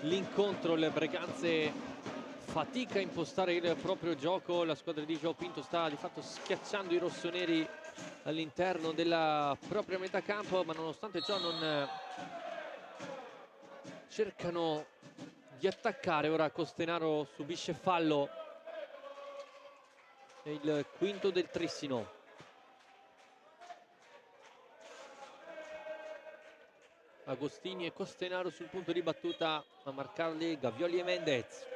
[SPEAKER 1] l'incontro, le Breganze fatica a impostare il proprio gioco, la squadra di João Pinto sta di fatto schiacciando i rossoneri all'interno della propria metà campo, ma nonostante ciò non cercano di attaccare. Ora Costenaro subisce fallo, è il quinto del Trissino. Agostini e Costenaro sul punto di battuta a marcarli Gavioli e Mendez.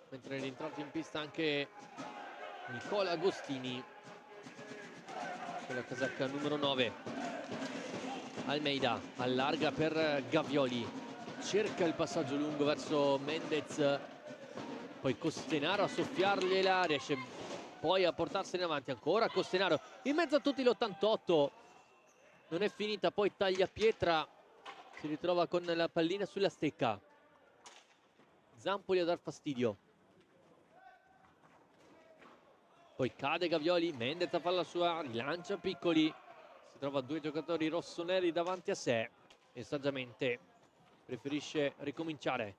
[SPEAKER 1] Mentre è rientrato in pista anche Nicola Agostini con la casacca numero 9. Almeida allarga per Gavioli, cerca il passaggio lungo verso Mendez, poi Costenaro a soffiargliela, riesce poi a portarsene avanti, ancora Costenaro in mezzo a tutti l'88, non è finita, poi Tagliapietra si ritrova con la pallina sulla stecca, Zampoli a dar fastidio, poi cade Gavioli, Mendez a fare la sua, rilancia Piccoli, Si trova 2 giocatori rossoneri davanti a sé e saggiamente preferisce ricominciare.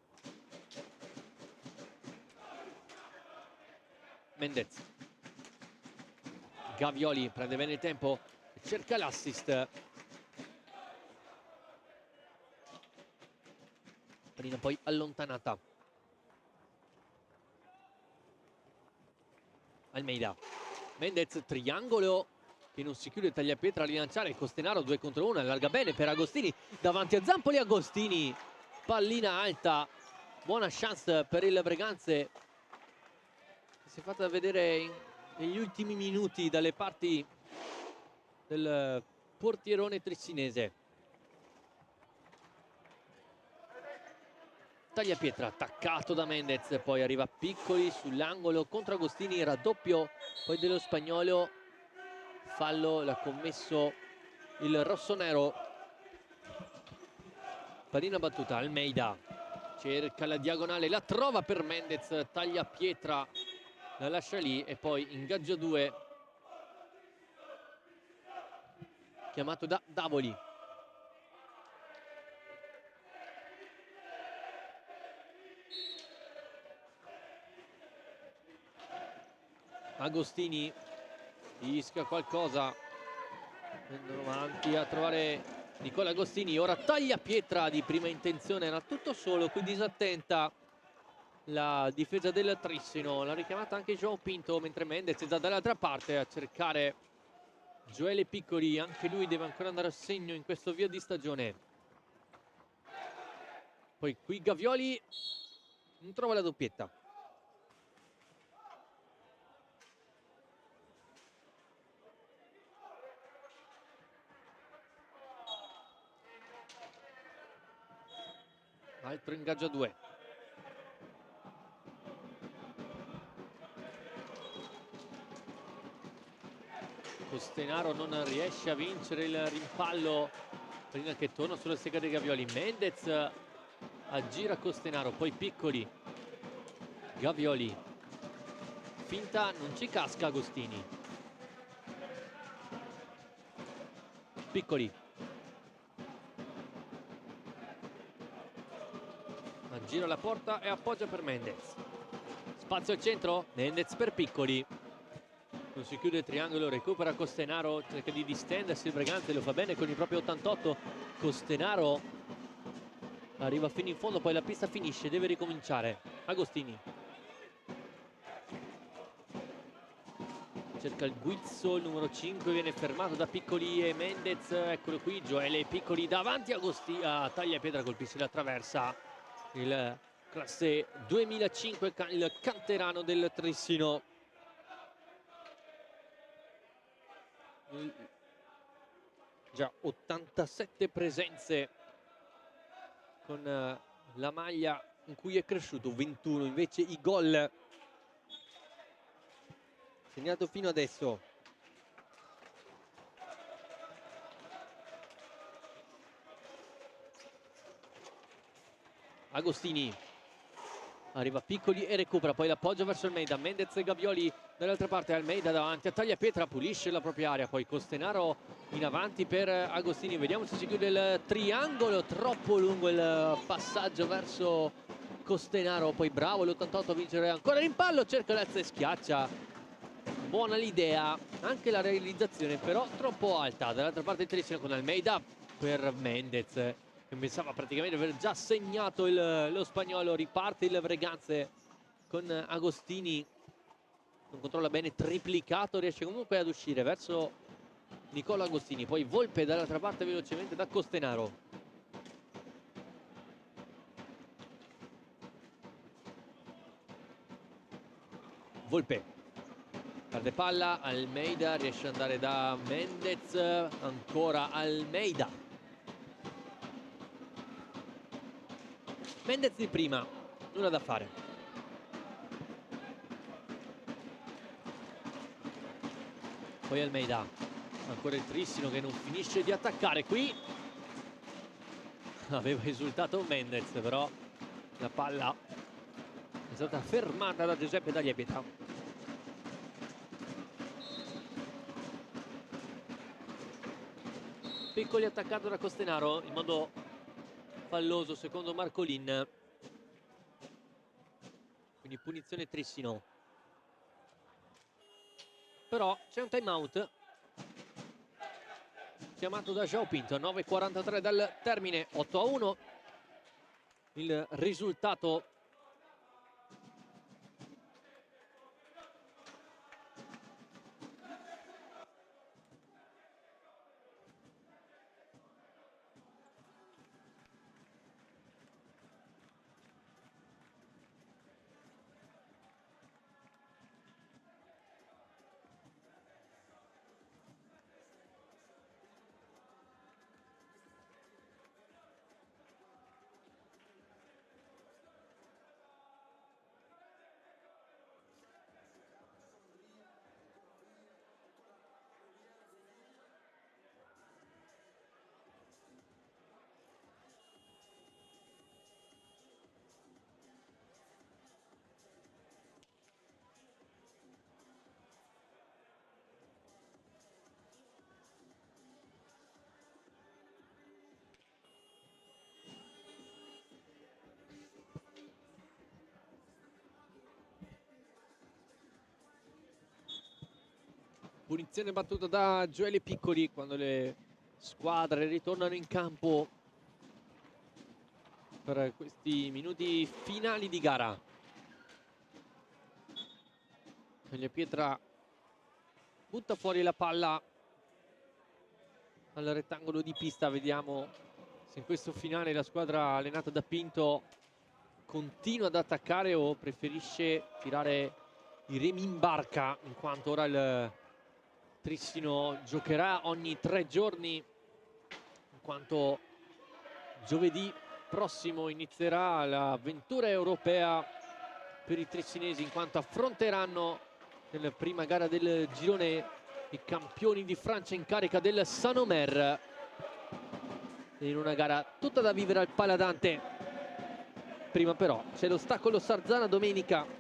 [SPEAKER 1] Mendez. Gavioli prende bene il tempo, cerca l'assist. Pallina poi allontanata. Almeida. Mendez, triangolo che non si chiude, Tagliapietra a rilanciare. Costenaro 2 contro 1, allarga bene per Agostini davanti a Zampoli. Agostini, pallina alta, buona chance per il Breganze, che si è fatta vedere negli ultimi minuti dalle parti del portierone trissinese. Tagliapietra attaccato da Mendez, poi arriva Piccoli sull'angolo contro Agostini, raddoppio poi dello spagnolo. Fallo l'ha commesso il rossonero. Pallina battuta, Almeida cerca la diagonale, la trova per Mendez, Tagliapietra la lascia lì e poi ingaggio 2 chiamato da Davoli. Agostini rischia qualcosa, vengono avanti a trovare Nicola Agostini. Ora Tagliapietra di prima intenzione, era tutto solo, qui disattenta la difesa del Trissino. L'ha richiamata anche João Pinto, mentre Mendez è da dall'altra parte a cercare Gioele Piccoli. Anche lui deve ancora andare a segno in questo via di stagione. Poi qui Gavioli non trova la doppietta. Altro ingaggio a 2. Costenaro non riesce a vincere il rimpallo prima che torna sulla sega dei Gavioli. Mendez aggira Costenaro, poi Piccoli. Gavioli. Finta, non ci casca Agostini. Piccoli. Aggira la porta e appoggia per Mendez. Spazio al centro, Mendez per Piccoli. Non si chiude il triangolo, recupera Costenaro, cerca di distendersi il Breganze, lo fa bene con il proprio 88. Costenaro arriva fino in fondo, poi la pista finisce, deve ricominciare. Agostini cerca il guizzo, il numero 5 viene fermato da Piccoli e Mendez. Eccolo qui, Gioele Piccoli davanti a Tagliapietra, colpisce la traversa. Il classe 2005, il canterano del Trissino. Già 87 presenze con la maglia in cui è cresciuto, 21 invece i gol segnato fino adesso. Agostini arriva Piccoli e recupera, poi l'appoggio verso Almeida. Mendez e Gavioli dall'altra parte, Almeida davanti a Tagliapietra, pulisce la propria area, poi Costenaro in avanti per Agostini. Vediamo se si chiude il triangolo, troppo lungo il passaggio verso Costenaro, poi bravo l'88 a vincere ancora rimpallo, cerca l'alza e schiaccia. Buona l'idea, anche la realizzazione però troppo alta. Dall'altra parte il Trissino con Almeida per Mendez, che pensava praticamente di aver già segnato lo spagnolo. Riparte il Breganze con Agostini, non controlla bene, triplicato, riesce comunque ad uscire verso Nicola Agostini, poi Volpe dall'altra parte velocemente da Costenaro. Volpe perde palla, Almeida riesce ad andare da Mendez, ancora Almeida. Mendez di prima, nulla da fare. Poi Almeida, ancora il Trissino che non finisce di attaccare. Qui aveva esultato Mendez, però la palla è stata fermata da Giuseppe Tagliapietra. Piccoli attaccato da Costenaro in modo falloso secondo Marcolin, quindi punizione Trissino. Però c'è un time out chiamato da João Pinto. 9:43 dal termine, 8-1 il risultato. Punizione battuta da Gioele Piccoli quando le squadre ritornano in campo per questi minuti finali di gara. Tagliapietra butta fuori la palla al rettangolo di pista. Vediamo se in questo finale la squadra allenata da Pinto continua ad attaccare o preferisce tirare i remi in barca, in quanto ora il Trissino giocherà ogni 3 giorni, in quanto giovedì prossimo inizierà l'avventura europea per i trissinesi, in quanto affronteranno nella prima gara del girone i campioni di Francia in carica del Saint-Omer, in una gara tutta da vivere al Paladante. Prima però c'è l'ostacolo Sarzana domenica,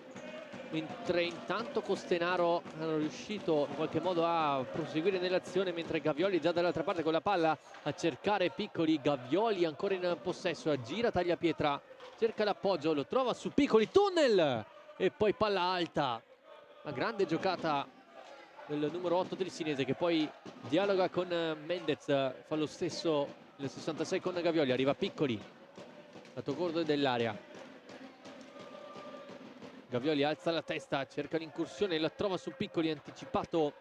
[SPEAKER 1] mentre intanto Costenaro è riuscito in qualche modo a proseguire nell'azione, mentre Gavioli già dall'altra parte con la palla a cercare Piccoli. Gavioli ancora in possesso, aggira Tagliapietra, cerca l'appoggio, lo trova su Piccoli, tunnel e poi palla alta. Una grande giocata del numero 8 trissinese, che poi dialoga con Mendez, fa lo stesso il 66 con Gavioli. Arriva Piccoli, lato corto dell'area. Gavioli alza la testa, cerca l'incursione, la trova su Piccoli, anticipato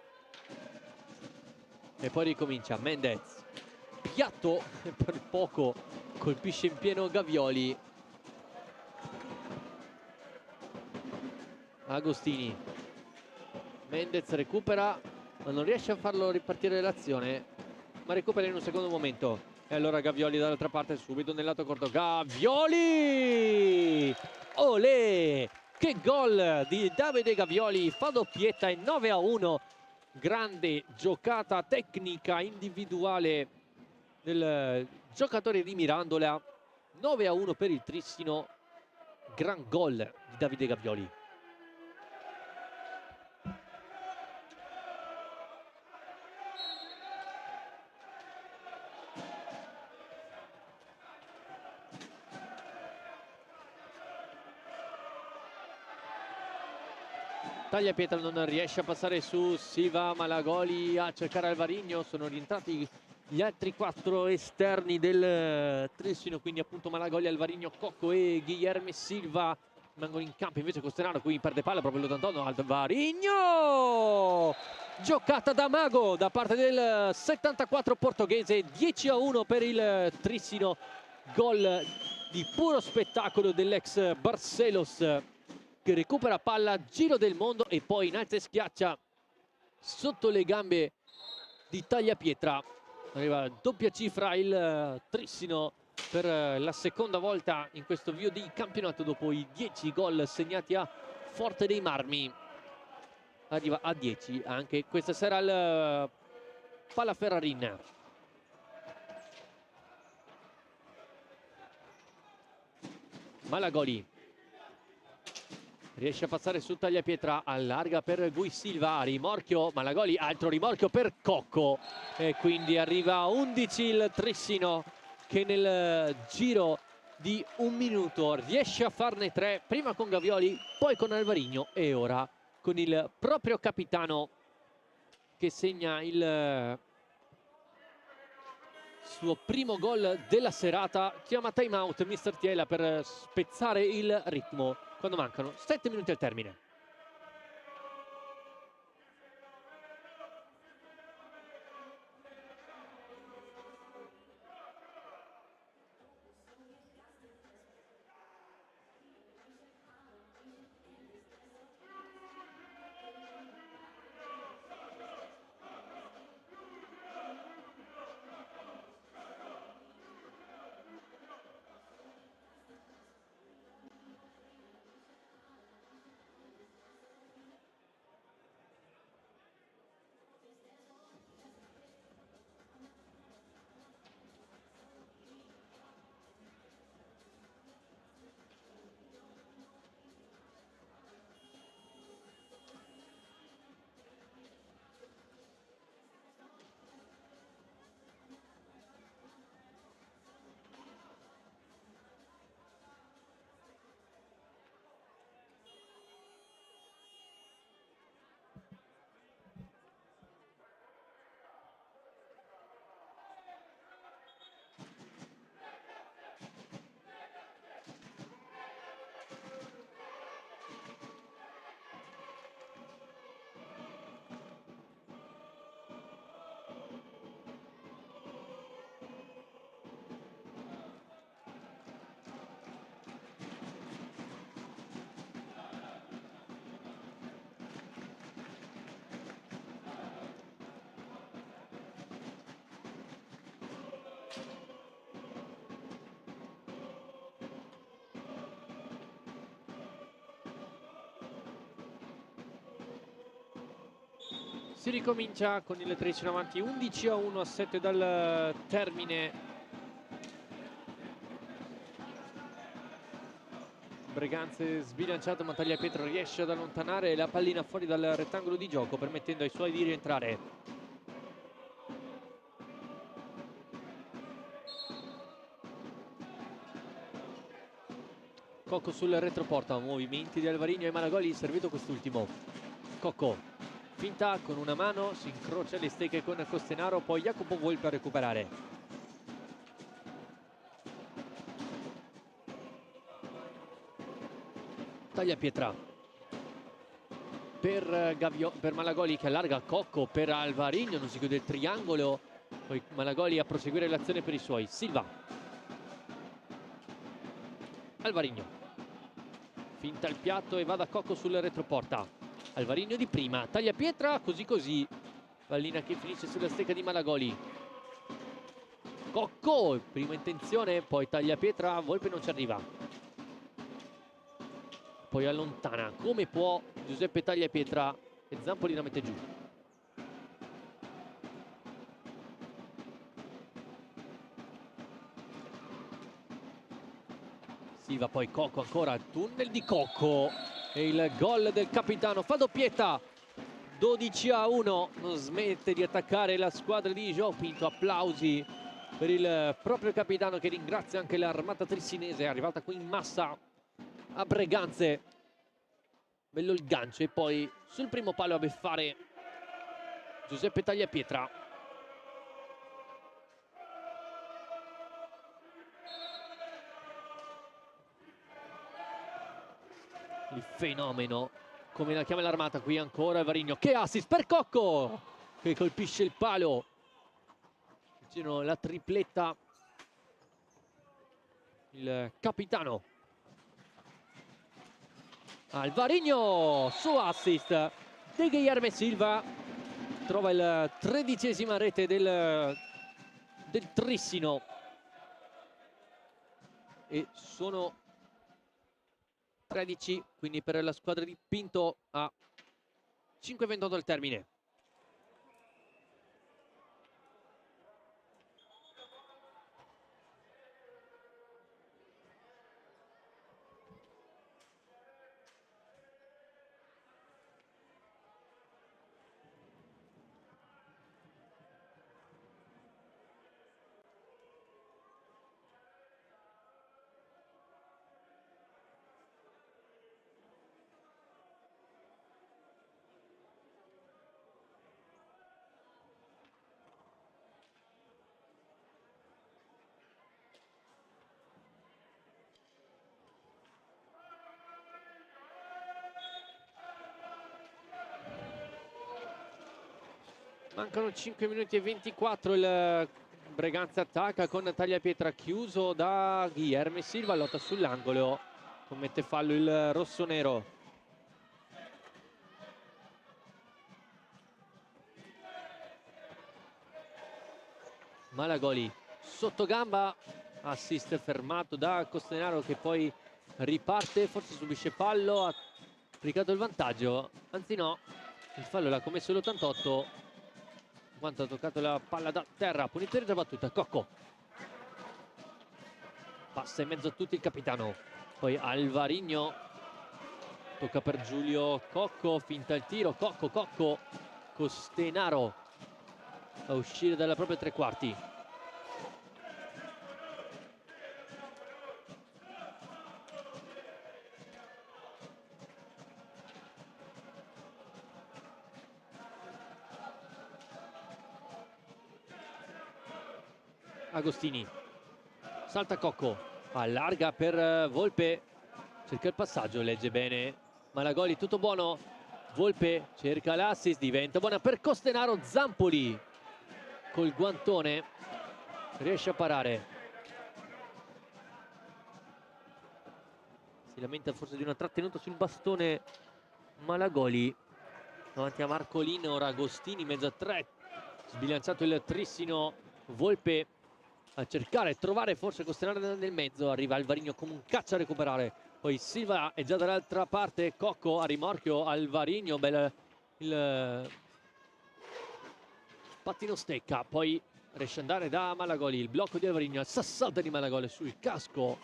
[SPEAKER 1] e poi ricomincia. Mendez, piatto per poco, colpisce in pieno Gavioli. Agostini, Mendez recupera ma non riesce a farlo ripartire l'azione, ma recupera in un secondo momento. E allora Gavioli dall'altra parte, subito nel lato corto. Gavioli! Olè! Che gol di Davide Gavioli, fa doppietta e 9-1. Grande giocata tecnica individuale del giocatore di Mirandola. 9-1 per il Trissino. Gran gol di Davide Gavioli. Tagliapietra non riesce a passare su Siva, Malagoli a cercare Alvarigno. Sono rientrati gli altri 4 esterni del Trissino, quindi appunto Malagoli, Alvarigno, Cocco e Guilherme Silva rimangono in campo. Invece Costenaro qui perde palla proprio l'81. Alvarigno, giocata da mago da parte del 74 portoghese. 10-1 per il Trissino, gol di puro spettacolo dell'ex Barcelos, che recupera palla, giro del mondo e poi in alza e schiaccia sotto le gambe di Tagliapietra. Arriva doppia cifra il Trissino per la seconda volta in questo avvio di campionato, dopo i 10 gol segnati a Forte dei Marmi. Arriva a 10 anche questa sera il Palaferrarin. Malagoli, riesce a passare su Tagliapietra, allarga per Gui Silva, rimorchio Malagoli, altro rimorchio per Cocco e quindi arriva a 11 il Trissino, che nel giro di un minuto riesce a farne 3, prima con Gavioli, poi con Alvarino e ora con il proprio capitano che segna il suo primo gol della serata. Chiama time out Mister Tiela per spezzare il ritmo quando mancano 7 minuti al termine. Si ricomincia con il Tricino avanti 11-1 a 7 dal termine. Breganze sbilanciato, ma Tagliapietra riesce ad allontanare la pallina fuori dal rettangolo di gioco, permettendo ai suoi di rientrare. Cocco sul retroporta, movimenti di Alvarino e Malagoli, servito quest'ultimo. Cocco finta con una mano, si incrocia le stecche con Costenaro, poi Jacopo Volpe a recuperare. Tagliapietra per Malagoli che allarga Cocco per Alvarino, non si chiude il triangolo, poi Malagoli a proseguire l'azione per i suoi. Silva, Alvarino finta il piatto e va da Cocco sul retroporta. Alvarino di prima, Tagliapietra, così, pallina che finisce sulla stecca di Malagoli. Cocco, prima intenzione, poi Tagliapietra, Volpe non ci arriva. Poi allontana come può Giuseppe Tagliapietra e Zampoli la mette giù. Silva, poi Cocco ancora, tunnel di Cocco e il gol del capitano, fa doppietta, 12-1, non smette di attaccare la squadra di João Pinto. Applausi per il proprio capitano che ringrazia anche l'armata trissinese, è arrivata qui in massa a Breganze. Bello il gancio e poi sul primo palo a beffare Giuseppe Tagliapietra. Il fenomeno, come la chiama l'armata, qui ancora Alvarino, che assist per Cocco che colpisce il palo. Girano la tripletta il capitano. Alvarino su assist di Guilherme Silva, trova il 13ª rete del Trissino e sono 13, quindi per la squadra di Pinto a 5:28 al termine. Mancano 5 minuti e 24, il Breganze attacca con tagliapietra chiuso da Guilherme Silva, lotta sull'angolo, commette fallo il rossonero. Malagoli sotto gamba, assist fermato da Costenaro che poi riparte, forse subisce fallo, ha applicato il vantaggio, anzi no, il fallo l'ha commesso l'88 quanto ha toccato la palla da terra. Punizione già battuta, Cocco passa in mezzo a tutti il capitano, poi Alvarino tocca per Giulio Cocco, finta il tiro, Cocco, Costenaro a uscire dalla propria tre quarti. Agostini salta Cocco, allarga per Volpe, cerca il passaggio, legge bene Malagoli, tutto buono. Volpe cerca l'assist, diventa buona per Costenaro, Zampoli col guantone riesce a parare. Si lamenta forse di una trattenuta sul bastone Malagoli davanti a Marcolino. Ora Agostini mezzo a tre, sbilanciato il trissino, Volpe a cercare e trovare forse Costenaro nel mezzo, arriva Alvarino come un caccia a recuperare, poi Silva è già dall'altra parte, Cocco a rimorchio, Alvarino, bel il pattino stecca, poi riesce ad andare da Malagoli, il blocco di Alvarino, il sassata di Malagoli sul casco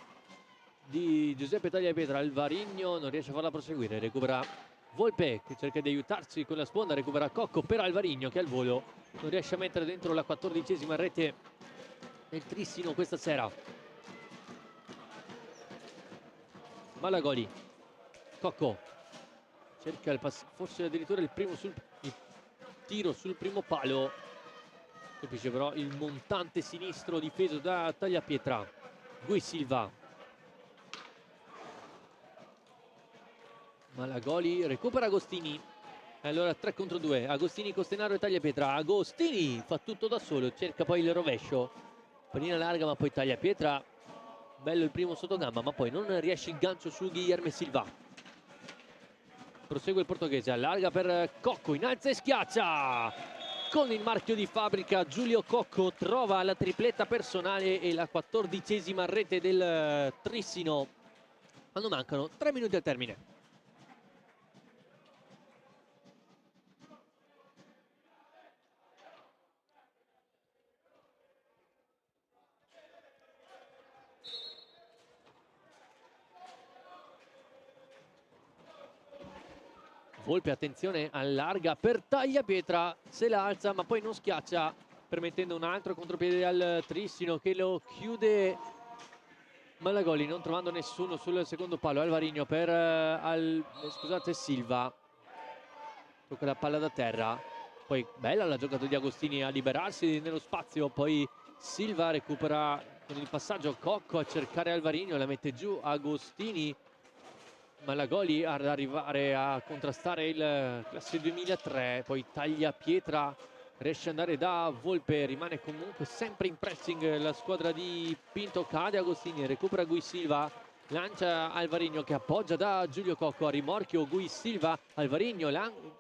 [SPEAKER 1] di Giuseppe Tagliapietra. Alvarino non riesce a farla proseguire, recupera Volpe che cerca di aiutarsi con la sponda, recupera Cocco per Alvarino che al volo non riesce a mettere dentro la 14ª rete nel trissino questa sera. Malagoli, Cocco cerca il forse addirittura il tiro sul primo palo, colpisce però il montante sinistro difeso da Tagliapietra. Gui Silva, Malagoli recupera Agostini, allora 3 contro 2, Agostini, Costenaro e Tagliapietra. Agostini fa tutto da solo, cerca poi il rovescio, pallina larga ma poi Tagliapietra, bello il primo sottogamba ma poi non riesce il gancio su Guilherme Silva. Prosegue il portoghese, allarga per Cocco, innalza e schiaccia con il marchio di fabbrica. Giulio Cocco trova la tripletta personale e la 14ª rete del trissino quando mancano 3 minuti al termine. Volpe, attenzione, allarga per Tagliapietra, se la alza ma poi non schiaccia, permettendo un altro contropiede al trissino che lo chiude Malagoli, non trovando nessuno sul secondo palo. Alvarino per Silva, tocca la palla da terra, poi bella la giocata di Agostini a liberarsi nello spazio, poi Silva recupera con il passaggio Cocco a cercare Alvarino, la mette giù Agostini. Malagoli ad arrivare a contrastare il classe 2003, poi Tagliapietra riesce ad andare da Volpe, rimane comunque sempre in pressing la squadra di Pinto, cade Agostini, recupera Gui Silva, lancia Alvarino che appoggia da Giulio Cocco, a rimorchio Gui Silva, Alvarino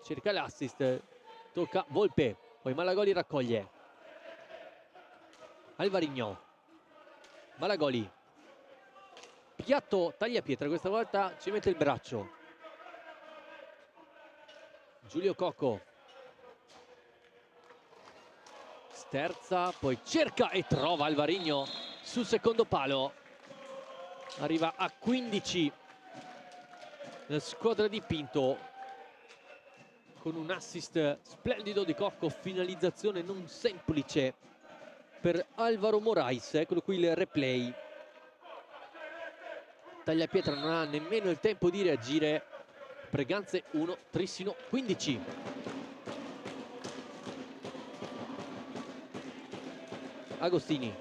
[SPEAKER 1] cerca l'assist, tocca Volpe, poi Malagoli raccoglie, Alvarino, Malagoli, piatto Tagliapietra, questa volta ci mette il braccio, Giulio Cocco sterza, poi cerca e trova Alvarino sul secondo palo, arriva a 15 la squadra di Pinto con un assist splendido di Cocco, finalizzazione non semplice per Alvaro Morais. Eccolo qui il replay, Tagliapietra non ha nemmeno il tempo di reagire. Breganze 1, Trissino 15. Agostini,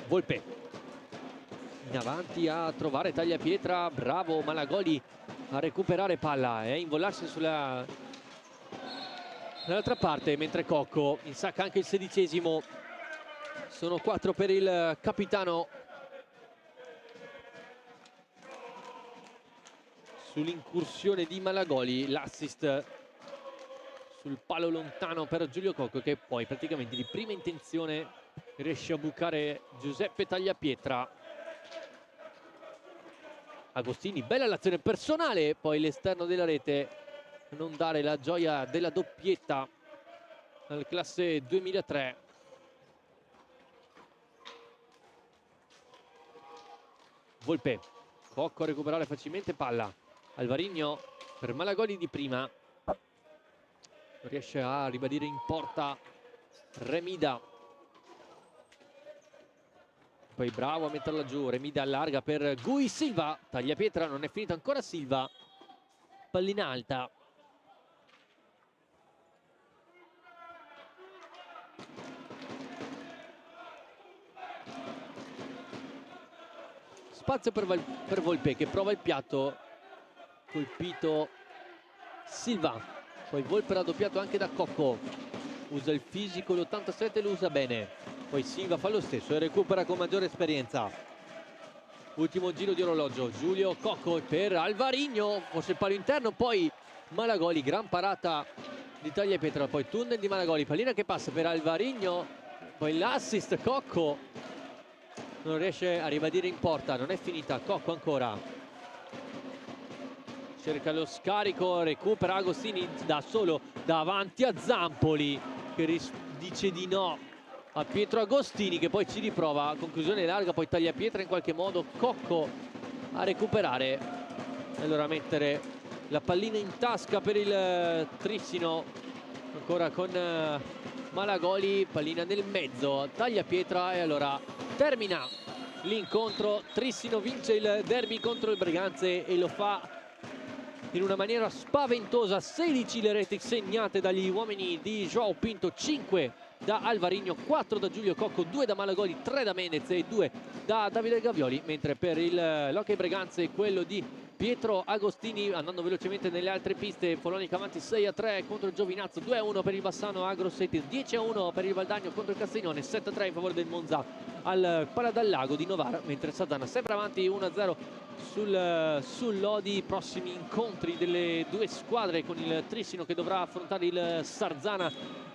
[SPEAKER 1] Volpe in avanti a trovare Tagliapietra, bravo Malagoli a recuperare palla e a invollarsi sulla Dall'altra parte, mentre Cocco insacca anche il 16esimo, sono 4 per il capitano. Sull'incursione di Malagoli, l'assist sul palo lontano per Giulio Cocco, che poi praticamente di prima intenzione riesce a bucare Giuseppe Tagliapietra. Agostini, bella l'azione personale, poi l'esterno della rete, non dare la gioia della doppietta al classe 2003. Volpe, Cocco a recuperare facilmente palla. Alvarino per Malagoli di prima, non riesce a ribadire in porta Remida, poi bravo a metterla giù. Remida allarga per Gui Silva, Tagliapietra, non è finito ancora Silva, pallina alta. Spazio per Volpe, che prova il piatto, colpito Silva, poi Volpe raddoppiato anche da Cocco, usa il fisico, l'87 lo usa bene, poi Silva fa lo stesso e recupera con maggiore esperienza. Ultimo giro di orologio, Giulio Cocco per Alvarino, forse il palo interno, poi Malagoli, gran parata di Tagliapietra, poi tunnel di Malagoli, pallina che passa per Alvarino, poi l'assist Cocco, non riesce a ribadire in porta, non è finita. Cocco ancora, cerca lo scarico, recupera Agostini da solo davanti a Zampoli, che dice di no a Pietro Agostini, che poi ci riprova, conclusione larga, poi Tagliapietra in qualche modo, Cocco a recuperare e allora mettere la pallina in tasca per il Trissino, ancora con Malagoli, pallina nel mezzo, Tagliapietra, e allora termina l'incontro. Trissino vince il derby contro il Breganze e lo fa in una maniera spaventosa. 16 le reti segnate dagli uomini di João Pinto, 5 da Alvarino, 4 da Giulio Cocco, 2 da Malagoli, 3 da Menez e 2 da Davide Gavioli, mentre per l'Hockey Breganze quello di Pietro Agostini, andando velocemente nelle altre piste, Follonica avanti 6-3 contro il Giovinazzo, 2-1 per il Bassano Agrosetis, 10-1 per il Valdagno contro il Castiglione, 7-3 in favore del Monza al Paradallago di Novara, mentre Sardana sempre avanti 1-0 sul Lodi. Prossimi incontri delle due squadre, con il Trissino che dovrà affrontare il Sarzana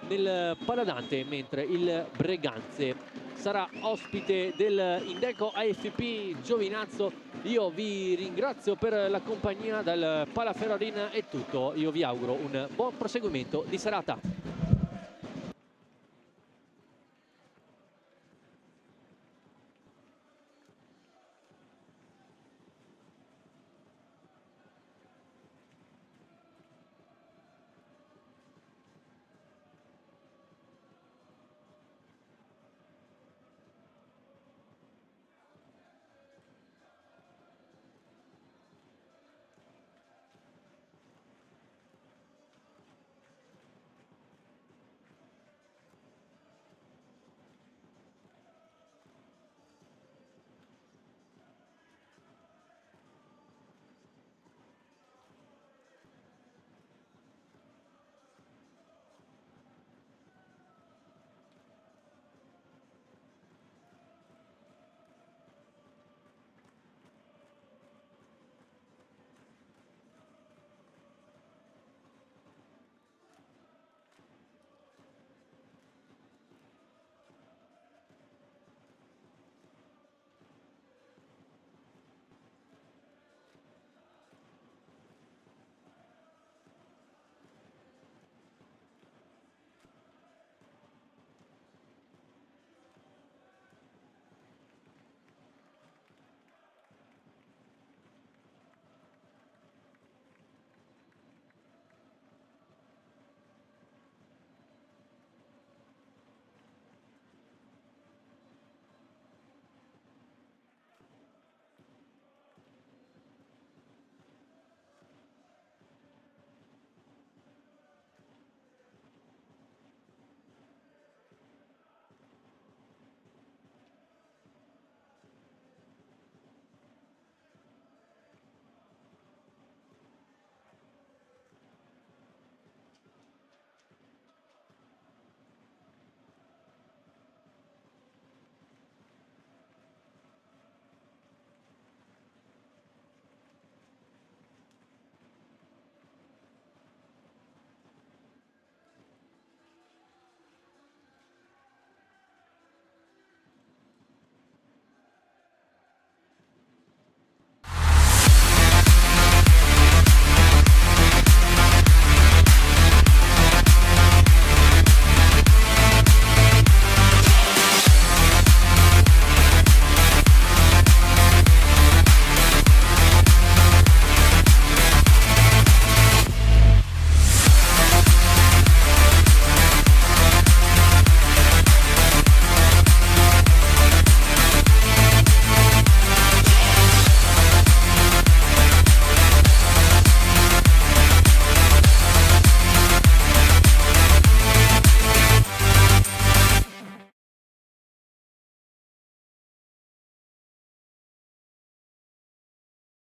[SPEAKER 1] nel Paladante, mentre il Breganze sarà ospite del Indeco AFP Giovinazzo. Io vi ringrazio per la compagnia, dal Palaferrarin è tutto, io vi auguro un buon proseguimento di serata.